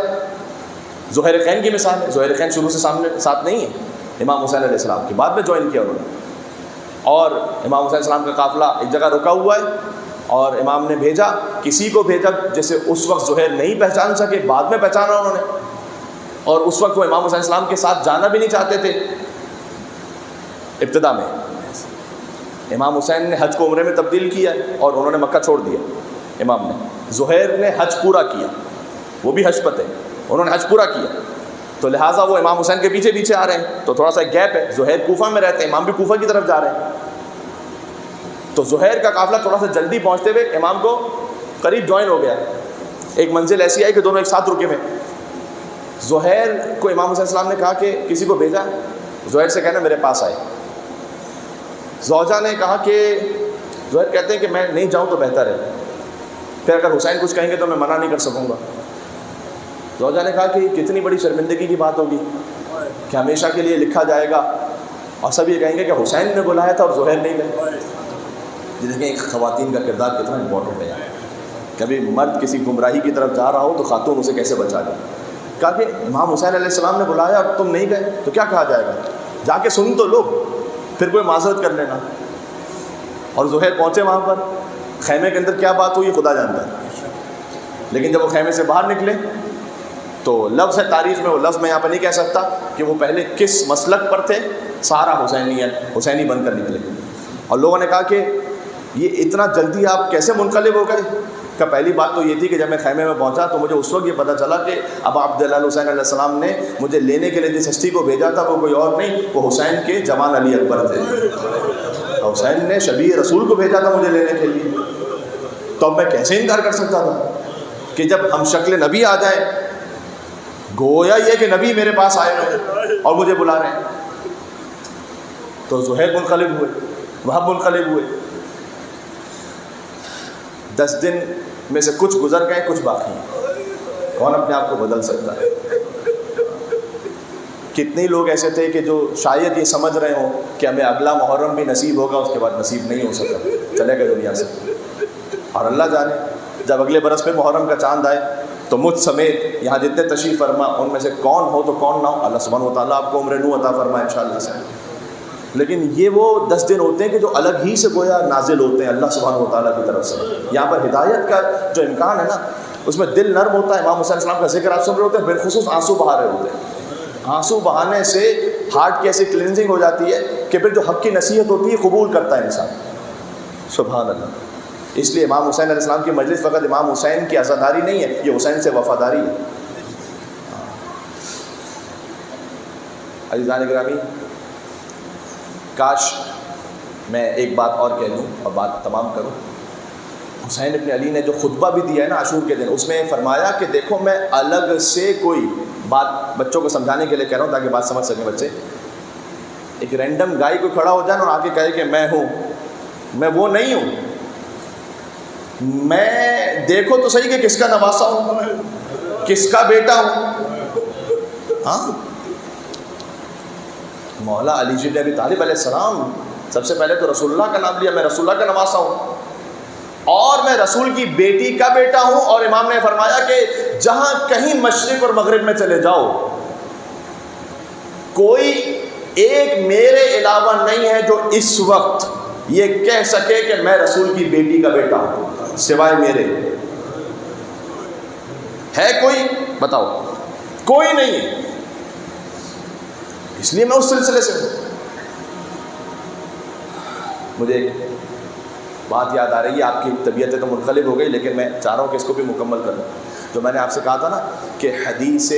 زہیر خین کی مثال ہے. زہیر خین شروع سے ساتھ نہیں ہے، امام حسین علیہ السلام کے بعد میں جوائن کیا انہوں نے. اور امام حسین علیہ السلام کا قافلہ ایک جگہ رکا ہوا ہے اور امام نے بھیجا، کسی کو بھیجا جسے اس وقت زہیر نہیں پہچان سکے، بعد میں پہچانا انہوں نے. اور اس وقت وہ امام حسین علیہ السلام کے ساتھ جانا بھی نہیں چاہتے تھے. ابتدا میں امام حسین نے حج کو عمرے میں تبدیل کیا اور انہوں نے مکہ چھوڑ دیا. امام نے، زہیر نے حج پورا کیا، وہ بھی حج پتے، انہوں نے حج پورا کیا. تو لہٰذا وہ امام حسین کے پیچھے پیچھے آ رہے ہیں. تو تھوڑا سا گیپ ہے. زہیر کوفہ میں رہتے ہیں، امام بھی کوفہ کی طرف جا رہے ہیں. تو زہیر کا قافلہ تھوڑا سا جلدی پہنچتے ہوئے امام کو قریب جوائن ہو گیا. ایک منزل ایسی آئی کہ دونوں ایک ساتھ رکے ہوئے. زہیر کو امام حسین السلام نے کہا کہ کسی کو بھیجا، زہیر سے کہنا میرے پاس آئے. زوجہ نے کہا کہ زہیر کہتے ہیں کہ میں نہیں جاؤں تو بہتر ہے، پھر اگر حسین کچھ کہیں گے تو میں منع نہیں کر سکوں گا۔ زوجہ نے کہا کہ کتنی بڑی شرمندگی کی بات ہوگی کہ ہمیشہ کے لیے لکھا جائے گا اور سب یہ کہیں گے کہ حسین نے بلایا تھا اور زہیر نہیں گئے۔ دیکھیں ایک خواتین کا کردار کتنا امپورٹنٹ ہے یار، کبھی مرد کسی گمراہی کی طرف جا رہا ہو تو خاتون اسے کیسے بچا دے۔ کہا کہ امام حسین علیہ السلام نے بلایا اور تم نہیں گئے تو کیا کہا جائے گا، جا کے سن تو لو، پھر کوئی معذرت کر لینا۔ اور زہیر پہنچے وہاں پر، خیمے کے اندر کیا بات ہوئی خدا جانتا ہے، لیکن جب وہ خیمے سے باہر نکلے تو لفظ ہے تاریخ میں، وہ لفظ میں یہاں پر نہیں کہہ سکتا کہ وہ پہلے کس مسلک پر تھے، سارا حسینی بن کر نکلے۔ اور لوگوں نے کہا کہ یہ اتنا جلدی آپ کیسے منقلب ہو گئے؟ کہ پہلی بات تو یہ تھی کہ جب میں خیمے میں پہنچا تو مجھے اس وقت یہ پتہ چلا کہ اب عبداللہ حسین علیہ السلام نے مجھے لینے کے لیے جس ہستی کو بھیجا تھا وہ کوئی اور نہیں، وہ حسین کے جوان علی اکبر تھے۔ حسین نے شبیہ رسول کو بھیجا تھا مجھے لینے کے لیے، تو اب میں کیسے انکار کر سکتا تھا کہ جب ہم شکل نبی آ جائیں، گویا یہ کہ نبی میرے پاس آئے ہوئے اور مجھے بلا رہے ہیں۔ تو زہیر منقلب ہوئے، وہب منقلب ہوئے۔ 10 دن میں سے کچھ گزر گئے، کچھ باقی ہیں۔ کون اپنے آپ کو بدل سکتا ہے؟ کتنے لوگ ایسے تھے کہ جو شاید یہ سمجھ رہے ہوں کہ ہمیں اگلا محرم بھی نصیب ہوگا، اس کے بعد نصیب نہیں ہو سکا، چلے گئے دنیا سے۔ اور اللہ جانے جب اگلے برس پہ محرم کا چاند آئے تو مجھ سمیت یہاں جتنے تشریف فرما ان میں سے کون ہو تو کون نہ ہو، اللہ سبحانہ و تعالیٰ آپ کو عمر نو عطا فرمائے انشاءاللہ سے۔ لیکن یہ وہ 10 دن ہوتے ہیں کہ جو الگ ہی سے گویا نازل ہوتے ہیں اللہ سبحانہ و تعالیٰ کی طرف سے۔ یہاں پر ہدایت کا جو امکان ہے نا، اس میں دل نرم ہوتا ہے۔ امام حسین علیہ السلام کا ذکر آپ سن رہے ہوتے ہیں، بالخصوص آنسو بہا رہے ہوتے ہیں۔ آنسو بہانے سے ہارٹ کی ایسی کلینزنگ ہو جاتی ہے کہ پھر جو حق کی نصیحت ہوتی ہے قبول کرتا ہے انسان۔ سبحان اللہ۔ اس لیے امام حسین علیہ السلام کی مجلس فقط امام حسین کی عزاداری نہیں ہے، یہ حسین سے وفاداری ہے۔ عزیزان گرامی، کاش میں ایک بات اور کہہ دوں اور بات تمام کروں۔ حسین ابن علی نے جو خطبہ بھی دیا ہے نا عاشور کے دن، اس میں فرمایا کہ دیکھو میں الگ سے کوئی بات بچوں کو سمجھانے کے لیے کہہ رہا ہوں تاکہ بات سمجھ سکیں بچے۔ ایک رینڈم گائی کوئی کھڑا ہو جائے اور آ کے کہے کہ میں ہوں، میں وہ نہیں ہوں، میں دیکھو تو صحیح کہ کس کا نواسا ہوں، کس کا بیٹا ہوں۔ ہاں، مولا علی بن ابی طالب علیہ السلام، سب سے پہلے تو رسول اللہ کا نام لیا، میں رسول اللہ کا نواسا ہوں اور میں رسول کی بیٹی کا بیٹا ہوں۔ اور امام نے فرمایا کہ جہاں کہیں مشرق اور مغرب میں چلے جاؤ، کوئی ایک میرے علاوہ نہیں ہے جو اس وقت یہ کہہ سکے کہ میں رسول کی بیٹی کا بیٹا ہوں سوائے میرے۔ ہے کوئی؟ بتاؤ، کوئی نہیں ہے۔ اس لیے میں اس سلسلے سے ہوں۔ مجھے ایک بات یاد آ رہی ہے، آپ کی طبیعتیں تو منقلب ہو گئی لیکن میں چاہ رہا ہوں کہ اس کو بھی مکمل کروں۔ جو میں نے آپ سے کہا تھا نا کہ حدیث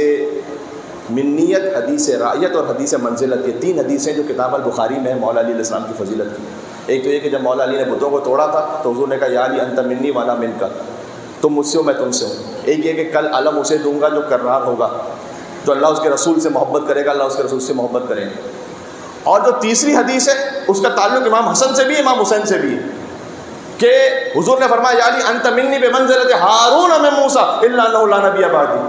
منیت، حدیث رعیت اور حدیث منزلت، یہ 3 حدیثیں جو کتاب البخاری میں مولا علی علیہ السلام کی فضیلت کی۔ ایک تو یہ کہ جب مولا علی نے بتوں کو توڑا تھا تو حضور نے کہا یا علی انت منی وانا منک، تم مجھ سے ہو میں تم سے ہوں۔ ایک یہ کہ کل علم اسے دوں گا جو کرار ہوگا، جو اللہ اس کے رسول سے محبت کرے گا اللہ اس کے رسول سے محبت کریں گے۔ اور جو تیسری حدیث ہے اس کا تعلق امام حسن سے بھی امام حسین سے بھی ہے کہ حضور نے فرمایا یا علی انت منی بمنزلت ہارون من موسیٰ الا انہ لا نبی بعدی،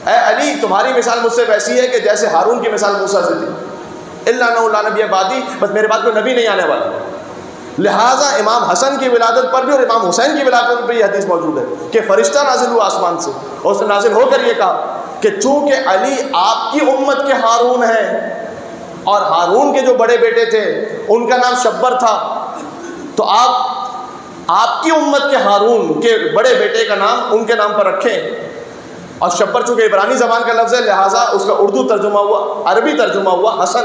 اے علی تمہاری مثال مجھ سے ویسی ہے کہ جیسے ہارون کی مثال موسیٰ سے تھی، الا انہ لا نبی بعدی، بس میرے بعد کوئی نبی نہیں آنے والا۔ لہٰذا امام حسن کی ولادت پر بھی اور امام حسین کی ولادت پر بھی یہ حدیث موجود ہے کہ فرشتہ نازل ہوا آسمان سے اور اس نے نازل ہو کر یہ کہا کہ چونکہ علی آپ کی امت کے ہارون ہیں اور ہارون کے جو بڑے بیٹے تھے ان کا نام شبر تھا، تو آپ کی امت کے ہارون کے بڑے بیٹے کا نام ان کے نام پر رکھیں۔ اور شبر چونکہ عبرانی زبان کا لفظ ہے لہٰذا اس کا اردو ترجمہ ہوا، عربی ترجمہ ہوا حسن،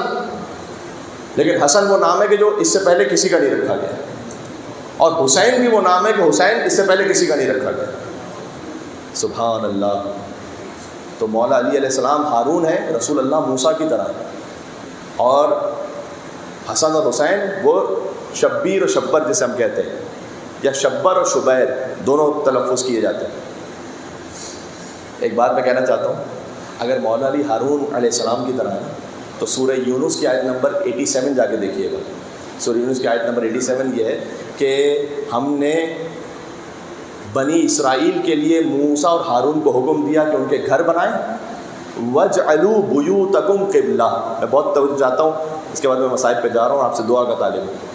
لیکن حسن وہ نام ہے کہ جو اس سے پہلے کسی کا نہیں رکھا گیا، اور حسین بھی وہ نام ہے کہ حسین اس سے پہلے کسی کا نہیں رکھا گیا۔ سبحان اللہ۔ تو مولا علی علیہ السلام ہارون ہے، رسول اللہ موسیٰ کی طرح ہے، اور حسن اور حسین وہ شبیر و شبر جسے ہم کہتے ہیں، یا شبر اور شبیر دونوں تلفظ کیے جاتے ہیں۔ ایک بات میں کہنا چاہتا ہوں، اگر مولا علی ہارون علیہ السلام کی طرح ہے تو سورہ یونس کی آیت نمبر 87 جا کے دیکھیے گا سورہ یونس کی آیت نمبر 87 یہ ہے کہ ہم نے بنی اسرائیل کے لیے موسیٰ اور ہارون کو حکم دیا کہ ان کے گھر بنائیں. وَاجْعَلُوا بُيُوتَكُمْ قِبْلَةً. میں بہت توجہ چاہتا ہوں, اس کے بعد میں مصائب پہ جا رہا ہوں, آپ سے دعا کا طالب ہوں.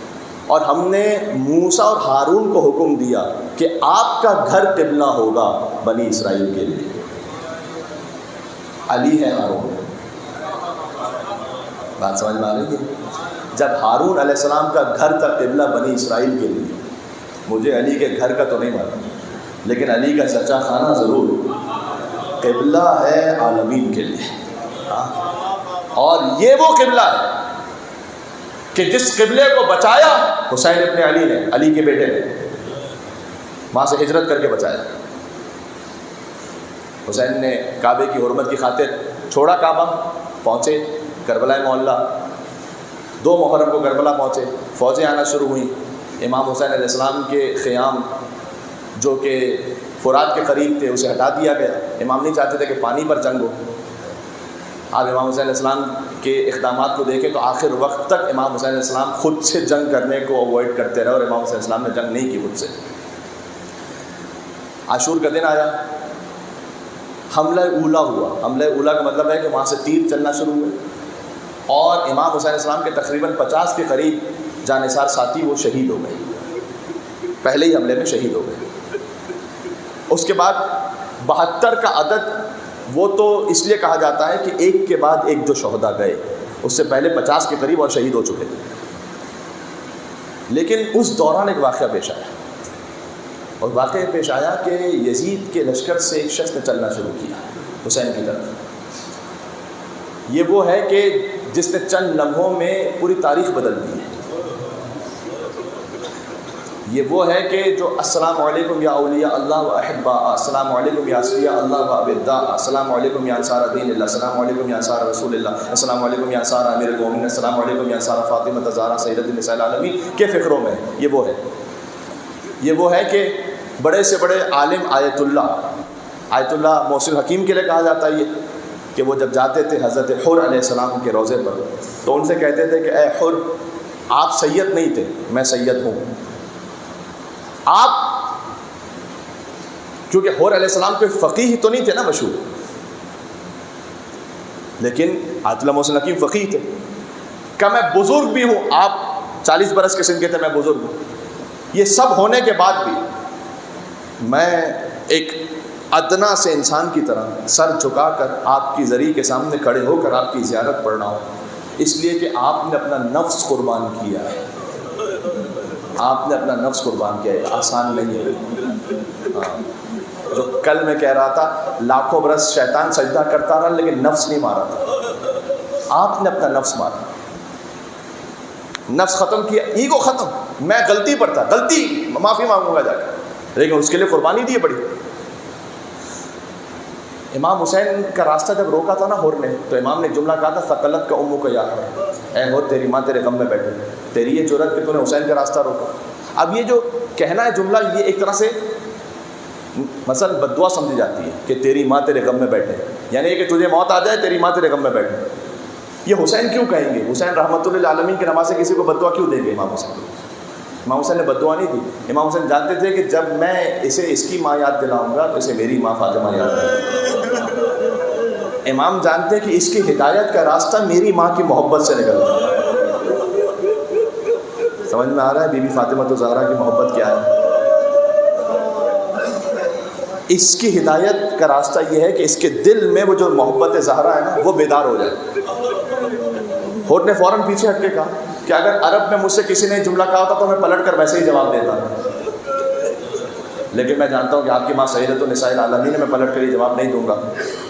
اور ہم نے موسیٰ اور ہارون کو حکم دیا کہ آپ کا گھر قبلہ ہوگا بنی اسرائیل کے لیے. علی ہے ہارون. بات سمجھ میں آ رہی ہے؟ جب ہارون علیہ السلام کا گھر تھا قبلہ بنی اسرائیل کے لیے, مجھے علی کے گھر کا تو نہیں معلوم, لیکن علی کا چچا خانہ ضرور قبلہ ہے عالمین کے لیے. اور یہ وہ قبلہ ہے کہ جس قبلے کو بچایا حسین ابن علی نے, علی کے بیٹے نے, وہاں سے ہجرت کر کے بچایا. حسین نے کعبے کی حرمت کی خاطر چھوڑا کعبہ, پہنچے کربلا معلّہ. 2 محرم کو کربلا پہنچے, فوجیں آنا شروع ہوئیں. امام حسین علیہ السلام کے خیام جو کہ فرات کے قریب تھے اسے ہٹا دیا گیا. امام نہیں چاہتے تھے کہ پانی پر جنگ ہو. آپ امام حسین علیہ السلام کے اقدامات کو دیکھیں تو آخر وقت تک امام حسین علیہ السلام خود سے جنگ کرنے کو اوائڈ کرتے رہے, اور امام حسین علیہ السلام نے جنگ نہیں کی خود سے. عاشور کا دن آیا, حملہ اولا ہوا. حملہ اولا کا مطلب ہے کہ وہاں سے تیر چلنا شروع ہوئے, اور امام حسین علیہ السلام کے تقریباً 50 کے قریب جانثار ساتھی وہ شہید ہو گئے, پہلے ہی حملے میں شہید ہو گئے. اس کے بعد 72 کا عدد وہ تو اس لیے کہا جاتا ہے کہ ایک کے بعد ایک جو شہداء گئے, اس سے پہلے 50 کے قریب اور شہید ہو چکے تھے. لیکن اس دوران ایک واقعہ پیش آیا, اور واقعہ پیش آیا کہ یزید کے لشکر سے ایک شخص نے چلنا شروع کیا حسین کی طرف. یہ وہ ہے کہ جس نے چند لمحوں میں پوری تاریخ بدل دی ہے. یہ وہ ہے کہ جو السلام علیکم یا اولیاء اللہ و احباء, السلام علیکم یا اصفیاء اللہ و ابداء, السلام علیکم یا انصار دین اللہ, السلام علیکم یا انصار رسول اللہ, السلام علیکم یا انصار امیر المومنین, السلام علیکم یا انصار فاطمہ زہرا سیدۃ النساء العالمین کے فقروں میں. یہ وہ ہے کہ بڑے سے بڑے عالم آیت اللہ محسن حکیم کے لیے کہا جاتا ہے یہ کہ وہ جب جاتے تھے حضرت حر علیہ السلام کے روضے پر تو ان سے کہتے تھے کہ اے حر, آپ سید نہیں تھے, میں سید ہوں. آپ کیونکہ حر علیہ السلام کوئی فقیہ تو نہیں تھے نا مشہور, لیکن آیت اللہ محسن حکیم فقیہ تھے. کہ میں بزرگ بھی ہوں, آپ 40 برس کے سن کے تھے, میں بزرگ ہوں. یہ سب ہونے کے بعد بھی میں ایک ادنا سے انسان کی طرح سر جھکا کر آپ کی ذریعے کے سامنے کھڑے ہو کر آپ کی زیارت پڑھ رہا ہوں, اس لیے کہ آپ نے اپنا نفس قربان کیا ہے. آپ نے اپنا نفس قربان کیا ہے, آسان نہیں ہے. جو کل میں کہہ رہا تھا لاکھوں برس شیطان سجدہ کرتا رہا لیکن نفس نہیں مارا تھا. آپ نے اپنا نفس مارا, نفس ختم کیا, ایگو ختم. میں غلطی پر تھا, غلطی معافی مانگوں گا جا کے, لیکن اس کے لیے قربانی دی ہے بڑی. امام حسین کا راستہ جب روکا تھا نا حر نے, تو امام نے جملہ کہا تھا ثقلت کا امو کا یا حر, اے حر تیری ماں تیرے غم میں بیٹھے, تیری یہ جرأت کہ تو نے حسین کا راستہ روکا. اب یہ جو کہنا ہے جملہ, یہ ایک طرح سے مثلا بددعا سمجھی جاتی ہے کہ تیری ماں تیرے غم میں بیٹھے, یعنی کہ تجھے موت آ جائے تیری ماں تیرے غم میں بیٹھے. یہ حسین کیوں کہیں گے؟ حسین رحمۃ اللہ عالمین کے نماز سے کسی کو بددعا کیوں دیں گے؟ امام حسین نے بددعا نہیں دی. امام حسین جانتے تھے کہ جب میں اسے اس کی ماں یاد دلاؤں گا تو اسے میری ماں فاطمہ یاد دلائے. امام جانتے کہ اس کی ہدایت کا راستہ میری ماں کی محبت سے نکلتا ہے. سمجھ میں آ رہا ہے بی بی فاطمہ زہرا کی محبت کیا ہے؟ اس کی ہدایت کا راستہ یہ ہے کہ اس کے دل میں وہ جو محبت زہرا ہے نا وہ بیدار ہو جائے. حر نے فوراً پیچھے ہٹ کے کہا کہ اگر عرب میں مجھ سے کسی نے جملہ کہا ہوتا تو میں پلٹ کر ویسے ہی جواب دیتا, لیکن میں جانتا ہوں کہ آپ کی ماں سیدۃ النساء العالمین ہے, میں پلٹ کر یہ جواب نہیں دوں گا.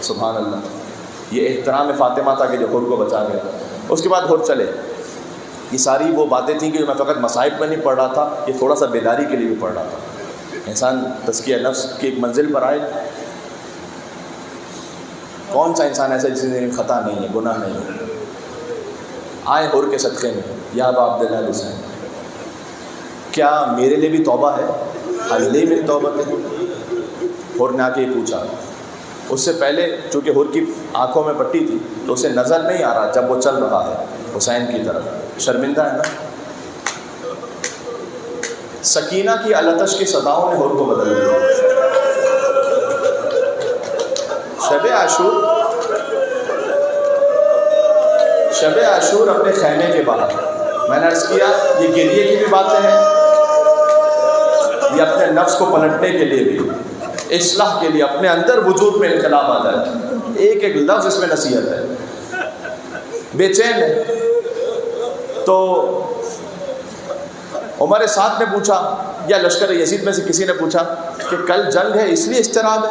سبحان اللہ. یہ احترام فاطمہ تھا کہ جو حر کو بچا گیا. اس کے بعد حر چلے. یہ ساری وہ باتیں تھیں کہ جو میں فقط مصائب میں نہیں پڑھ رہا تھا, یہ تھوڑا سا بیداری کے لیے بھی پڑھ رہا تھا. انسان تزکیہ نفس کی ایک منزل پر آئے. کون سا انسان ایسا جس نے خطا نہیں ہے, گناہ نہیں ہے, آئے حر کے صدقے میں, یا ابا عبداللہ حسین کیا میرے لیے بھی توبہ ہے؟ حضرت میری توبہ ہے. حر نے آ کے یہ پوچھا. اس سے پہلے چونکہ حر کی آنکھوں میں پٹی تھی تو اسے نظر نہیں آ رہا جب وہ چل رہا ہے حسین کی طرف, شرمندہ ہے نا. سکینہ کی التش کی صداؤں نے ہور کو بدل دیا. شب عاشور اپنے خیمے کے باہر، میں نے عرض کیا یہ گریے کی بھی باتیں ہیں، یہ اپنے نفس کو پلٹنے کے لیے بھی، اصلاح کے لیے، اپنے اندر وجود میں انقلاب آتا ہے. ایک ایک لفظ اس میں نصیحت ہے. بے چین ہے. تو عمر سعد نے پوچھا، یا لشکر یزید میں سے کسی نے پوچھا کہ کل جنگ ہے اس لیے اضطراب ہے؟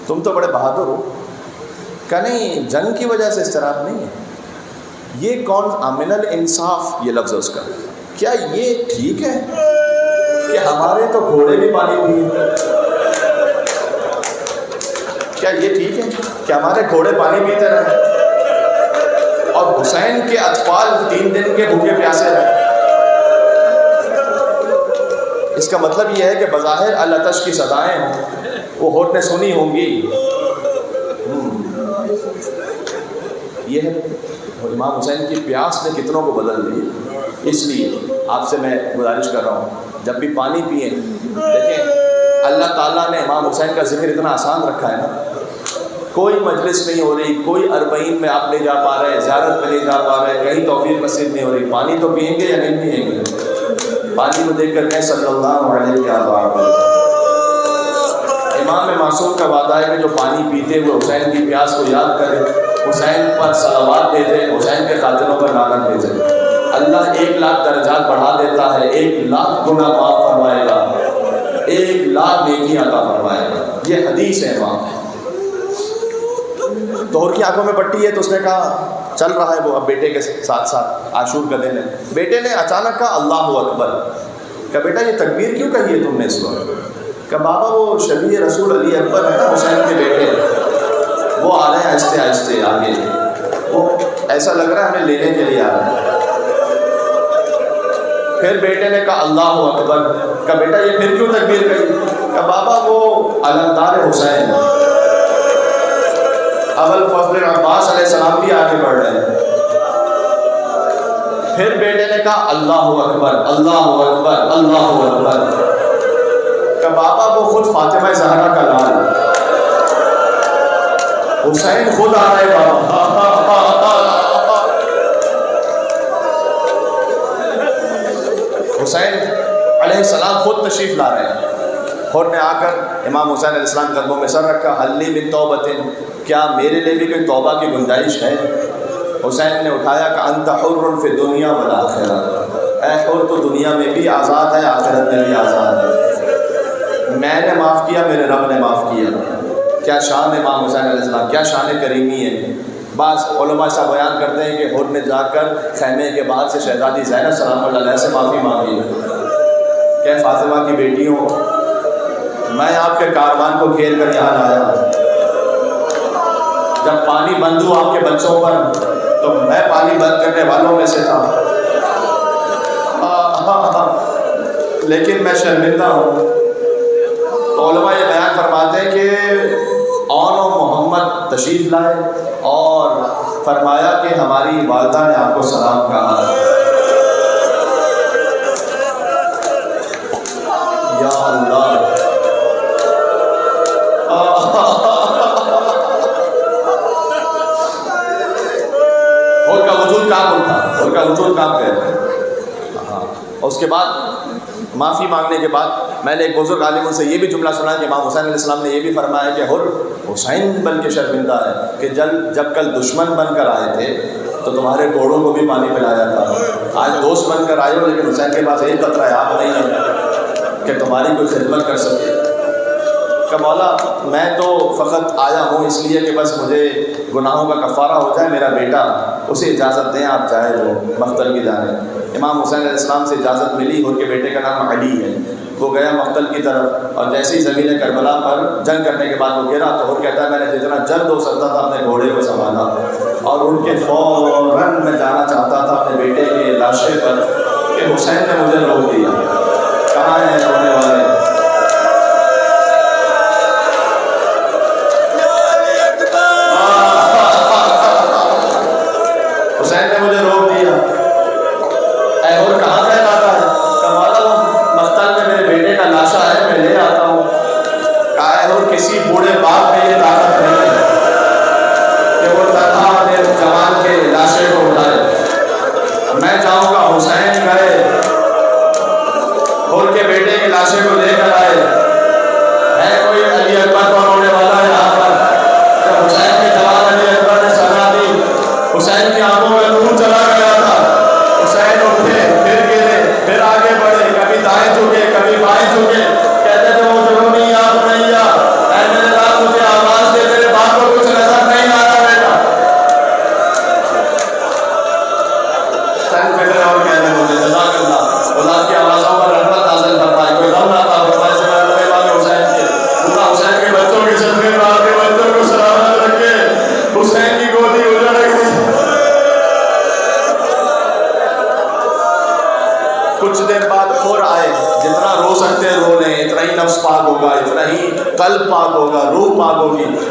تم تو بڑے بہادر ہو. کہ نہیں، جنگ کی وجہ سے اضطراب نہیں ہے. یہ کون من الانصاف، یہ لفظ اس کا. کیا یہ ٹھیک ہے کہ ہمارے تو گھوڑے بھی پانی پیے؟ کیا یہ ٹھیک ہے کہ ہمارے گھوڑے پانی پیتے رہے اور حسین کے اطفال 3 دن کے بھوکے پیاسے رہے؟ اس کا مطلب یہ ہے کہ بظاہر العطش کی صدائیں وہ ہور نے سنی ہوں گی. یہ ہے امام حسین کی پیاس نے کتنوں کو بدل دی. اس لیے آپ سے میں گزارش کر رہا ہوں جب بھی پانی پئیں. دیکھیں اللہ تعالیٰ نے امام حسین کا ذکر اتنا آسان رکھا ہے نا. کوئی مجلس نہیں ہو رہی، کوئی اربعین میں آپ نہیں جا پا رہے، زیارت میں نہیں جا پا رہے، کہیں توفیق نصیب نہیں ہو رہی، پانی تو پئیں گے یا نہیں پئیں گے؟ پانی کو دیکھ کر کہیں صلی اللہ علیہ وسلم. امام معصوم کا وعدہ ہے کہ جو پانی پیتے ہوئے حسین کی پیاس کو یاد کرے، حسین پر صلوات بھیجے، حسین کے قاتلوں پر لعنت بھیجے، اللہ 1,00,000 درجات بڑھا دیتا ہے، 1,00,000 گناہ معاف فرمائے گا، 1,00,000 نیکی عطا فرمائے گا. یہ حدیث ہے امام. توہر کی آنکھوں میں پٹی ہے تو اس نے کہا چل رہا ہے وہ اب بیٹے کے ساتھ ساتھ، عاشور کا دن ہے. بیٹے نے اچانک کہا اللہ اکبر. کہا بیٹا یہ تکبیر کیوں کہی ہے تم نے اس وقت؟ کہ بابا وہ شبیہ رسول علی اکبر ہے نا حسین کے بیٹے، وہ آ رہے ہیں آہستہ آہستہ آگے، وہ ایسا لگ رہا ہے ہمیں لینے کے لیے آ رہے ہیں. پھر بیٹے نے کہا اللہ اکبر. کہ بیٹا یہ پھر کیوں تکبیر کہی؟ کہ بابا وہ علمدار حسین، ابل فضل عباس علیہ السلام بھی آگے بڑھ رہے ہیں. پھر بیٹے نے کہا اللہ اکبر اللہ اکبر اللہ اکبر. کہ بابا وہ خود فاطمہ زہرا کا لال حسین خود آ رہے بابا. حسین علیہ السلام خود تشریف لا رہے ہیں. اور نے آ کر امام حسین علیہ السلام قدموں میں سر رکھا. حلی من توبۃ، کیا میرے لیے بھی کوئی توبہ کی گنجائش ہے؟ حسین نے اٹھایا کہ انت حر فی الدنیا والآخرہ، اے حر تو دنیا میں بھی آزاد ہے، آخرت میں بھی آزاد ہے. میں نے معاف کیا، میرے رب نے معاف کیا. کیا شان امام حسین علیہ السلام، کیا شان کریمی ہے. بعض علماء صاحب بیان کرتے ہیں کہ حر نے جا کر خیمے کے بعد سے شہزادی زینب سلام اللہ علیہ سے معافی مانگی کہ فاطمہ کی بیٹیوں، میں آپ کے کاروان کو گھیر کر یہاں لایا. جب پانی بند ہوا آپ کے بچوں پر تو میں پانی بند کرنے والوں میں سے تھا، لیکن میں شرمندہ ہوں. تو علماء یہ بیان فرماتے ہیں کہ آن و محمد تشریف لائے اور فرمایا کہ ہماری والدہ نے آپ کو سلام کہا. یا اللہ، ان کا وجود کام کرتا ہے. اور اس کے بعد معافی مانگنے کے بعد میں نے ایک بزرگ عالم سے یہ بھی جملہ سنا کہ امام حسین علیہ السلام نے یہ بھی فرمایا کہ حسین بن کے شرمندہ ہے کہ جب کل دشمن بن کر آئے تھے تو تمہارے گھوڑوں کو بھی پانی پلایا تھا، آج دوست بن کر آئے ہو لیکن حسین کے پاس ایک قطرہ آب نہیں ہے کہ تمہاری کوئی خدمت کر سکے. کہ مولا میں تو فقط آیا ہوں اس لیے کہ بس مجھے گناہوں کا کفارہ ہو جائے، میرا بیٹا اسے اجازت دیں آپ چاہے وہ مقتل کی جانب. امام حسین علیہ السلام سے اجازت ملی، ان کے بیٹے کا نام علی ہے. وہ گیا مقتل کی طرف اور جیسے ہی زمین کربلا پر جنگ کرنے کے بعد وہ گرا تو وہ کہتا ہے میں نے جتنا جلد ہو سکتا تھا اپنے گھوڑے کو سنبھالا اور ان کے فوراً میں جانا چاہتا تھا اپنے بیٹے کے لاشے پر کہ حسین نے مجھے روک دیا. کہاں ہیں رونے والے؟ حسین نے مجھے روک دیا. اے اور کہاں کا ارادہ ہے؟ کہ مولا وہ مقتل میں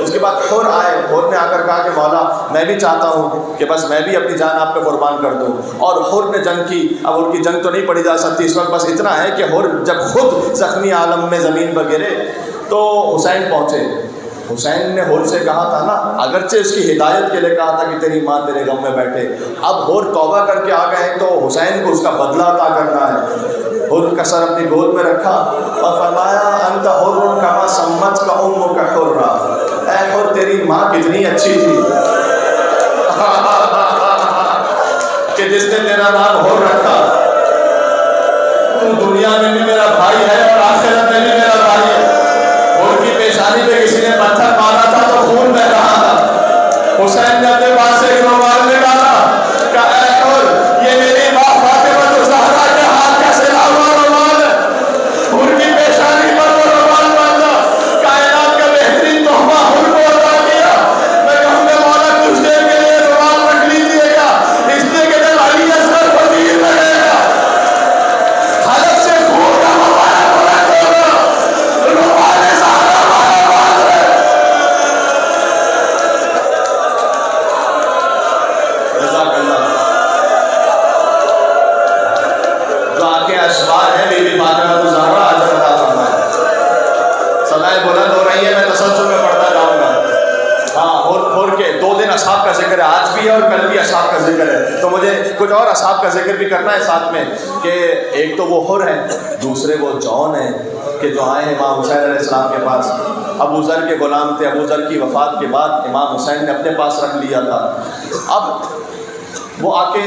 اس کے بعد حر آئے، حر نے آ کر کہا کہ مولا میں بھی چاہتا ہوں کہ بس میں بھی اپنی جان آپ پہ قربان کر دوں، اور حر نے جنگ کی۔ اب حر کی جنگ تو نہیں پڑھی جا سکتی اس وقت، بس اتنا ہے کہ حر جب خود زخمی عالم میں زمین پر گرے تو حسین پہنچے۔ حسین نے حر سے کہا تھا نا، اگرچہ اس کی ہدایت کے لیے کہا تھا کہ تیری ماں تیرے غم میں بیٹھے، اب حر توبہ کر کے آ گئے تو حسین کو اس کا بدلہ عطا کرنا ہے۔ حر کا سر اپنی گود میں رکھا اور فرمایا انت حر کما سمت کا امک حرا، اے حر تیری ماں کتنی اچھی تھی کہ جس نے تیرا نام حر رکھا۔ تو دنیا میں بھی میرا بھائی ہے اور آخرت میں بھی میرا بھائی ہے۔ حر کی پیشانی پہ کسی نے پتھر مارا تھا تو خون بہ رہا تھا، حسین نے اپنے پاس سے ایک رومال نکالا کہ اے حر یہ میری ماں فاطمہ زہرا کے ہاتھ کا سلا ہوا رومال ہے۔ حر کی پیشانی پر وہ رومال باندھا، کائنات کا بہترین تحفہ حر کو عطا کیا۔ میں کہوں گا مولا کچھ دیر کے لیے رومال رکھ لیجیے گا، اس لیے کہ جب علی اصغر کو تیر لگے گا حلق سے خون کا مبارک ہوگا، رومال زہرا ہمارا باندھ ہے۔ جزاک اللہ۔ جو آپ کے اشعار ہیں بی بی فاطمہ زہرا اجر عطا فرمائے۔ صدائیں بلند ہو رہی ہے، میں تسلسل میں پڑھتا جاؤں گا۔ ہاں، حر کے 2 دن اصحاب کا ذکر ہے، آج بھی ہے اور کل بھی اصحاب کا ذکر ہے، تو مجھے کچھ اور اصحاب کا ذکر بھی کرنا ہے ساتھ میں، کہ ایک تو وہ حر ہیں، دوسرے وہ جون ہیں کہ جو آئے ہیں امام حسین علیہ السلام کے پاس۔ ابو ذر کے غلام تھے، ابو ذر کی وفات کے بعد امام حسین نے اپنے پاس رکھ لیا تھا۔ اب وہ آ کے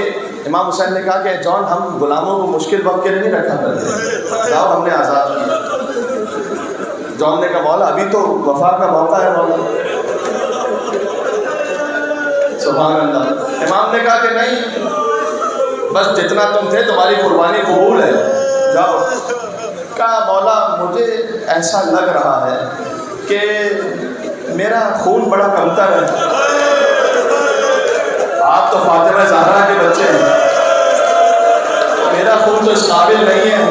امام حسین نے کہا کہ جون ہم غلاموں کو مشکل وقت کے لیے نہیں رکھا کرتے، جاؤ ہم نے آزاد کیا۔ جون نے کہا مولا ابھی تو وفا کا موقع ہے مولا۔ سبحان اللہ۔ امام نے کہا کہ نہیں، بس جتنا تم تھے تمہاری قربانی قبول ہے، جاؤ۔ کہا مولا مجھے ایسا لگ رہا ہے کہ میرا خون بڑا کمتر ہے، آپ تو فاطمہ زہرا کے بچے ہیں، میرا خون تو اس قابل نہیں ہے۔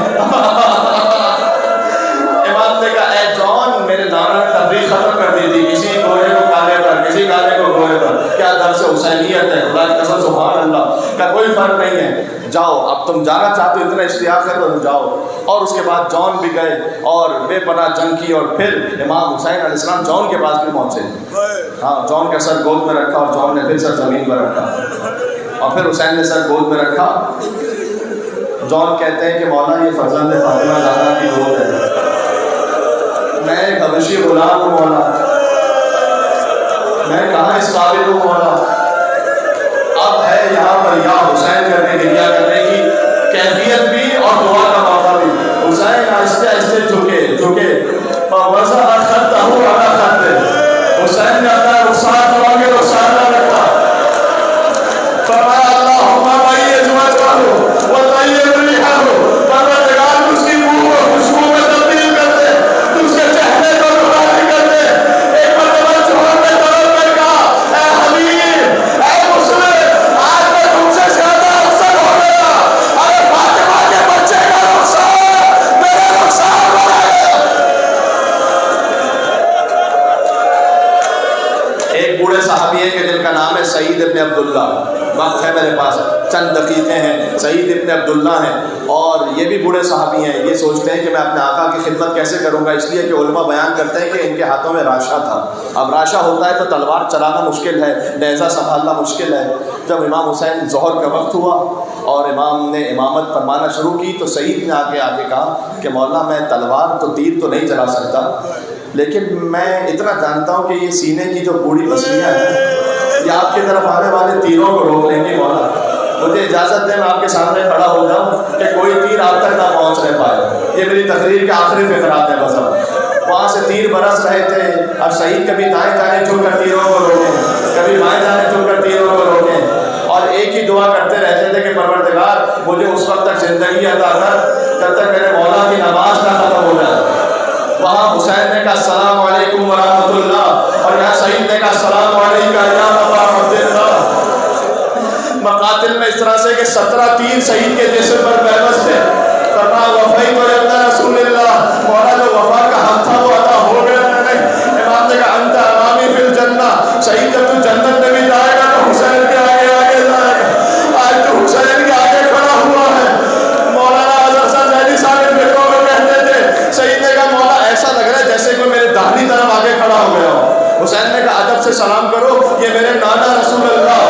امام نے کہا اے جون میرے نانا نے تفریق ختم کر دی تھی، کسی گورے کو کالے پر، کسی کالے کو گورے پر، کیا درس حسینیت ہے، خدا کی قسم سبحان اللہ کا کوئی فرق نہیں ہے، جاؤ اب تم جانا چاہتے ہو، اتنا اشتیاق ہے تو جاؤ۔ اور اس کے بعد جون بھی گئے اور بے پناہ جنگ کی، اور پھر امام حسین علیہ السلام جون کے پاس بھی پہنچے۔ ہاں، جون کا سر گود میں رکھا اور جون نے پھر سر زمین پر رکھا، اور پھر حسین نے سر گود میں رکھا۔ جون کہتے ہیں کہ مولا یہ فرزند فاطمہ زہرا کی گود ہے، میں ایک حبشی غلام ہوں مولا، میں کہاں اس قابل ہوں مولا۔ اب ہے یہاں پر یا حسین کرنے کی، یا کرنے کی کیفیت بھی اور دعا کا موقع بھی۔ حسین آہستہ آہستہ جھکے فوضع خطہ علی خطہ، حسین نے اپنا رخسار جو آگے رخسار نہ رکھا، فرمایا اللہم میز وجہہ وطیب ریحہ، پروردگار اس کی منہ کو خوشبو میں تبدیل کر دے، تو اس کے چہرے کو نورانی کر دے۔ ایک مرتبہ جوہر نے طلب میں کہا اے حبیب، اے مسلم، آج میں تم سے زیادہ افضل ہو گیا، ارے فاطمہ کے بچے کا رخسار میرے رخسار بنا گیا۔ ایک بوڑھے صحابی ہیں کہ جن کا نام ہے سعید ابن عبداللہ، وقت ہے میرے پاس چند دقیقے ہیں، سعید ابن عبداللہ ہیں، اور یہ بھی بوڑھے صحابی ہیں۔ یہ سوچتے ہیں کہ میں اپنے آقا کی خدمت کیسے کروں گا، اس لیے کہ علماء بیان کرتے ہیں کہ ان کے ہاتھوں میں راشا تھا۔ اب راشا ہوتا ہے تو تلوار چلانا مشکل ہے، نیزہ سنبھالنا مشکل ہے۔ جب امام حسین ظہر کا وقت ہوا اور امام نے امامت فرمانا شروع کی تو سعید نے آگے کہا کہ مولا میں تلوار تو تیر تو نہیں چلا سکتا، لیکن میں اتنا جانتا ہوں کہ یہ سینے کی جو بوڑھی پسلیاں ہیں یہ آپ کی طرف آنے والے تیروں کو روک لیں گے مولا، مجھے اجازت دیں میں آپ کے سامنے کھڑا ہو جاؤں کہ کوئی تیر آپ تک نہ پہنچ نہیں پائے۔ یہ میری تقریر کے آخری فقرات ہیں بس۔ اب وہاں سے تیر برس رہے تھے، اب سعید کبھی دائیں جانے چھوڑ کر تیروں کو روکیں، کبھی بائیں جانے چھوڑ کر تیروں کو روکیں، اور ایک ہی دعا کرتے رہتے تھے کہ پروردگار مجھے اس وقت تک زندگی عطا کر جب تک میرے مولا کی نماز نہ ختم ہو جائے۔ وہاں حسین نے کہا السلام علیکم ورحمۃ اللہ، اور یہاں سعید نے کہا السلام علیکم یا ابا عبداللہ۔ مقاتل میں اس طرح سے کہ 17 تیر سعید کے جسم پر پیوست تھے۔ فرمایا وفیت یا رسول اللہ، مولا جو وفا کا حق تھا وہ عطا ہو گیا۔ امام نے کہا انت امامی فی سعید جب تو جنت میں بھی جائے گا تو حسین کے آگے آگے جائے گا. آج تو حسین کے آگے کھڑا ہوا ہے. مولانا حسن زیدی صاحب فرقوں میں کہتے تھے, سعید نے کہا مولا ایسا لگ رہا ہے جیسے کوئی میرے داہنی طرف آگے کھڑا ہو گیا ہو. حسین نے کہا ادب سے سلام کرو, یہ میرے نانا رسول اللہ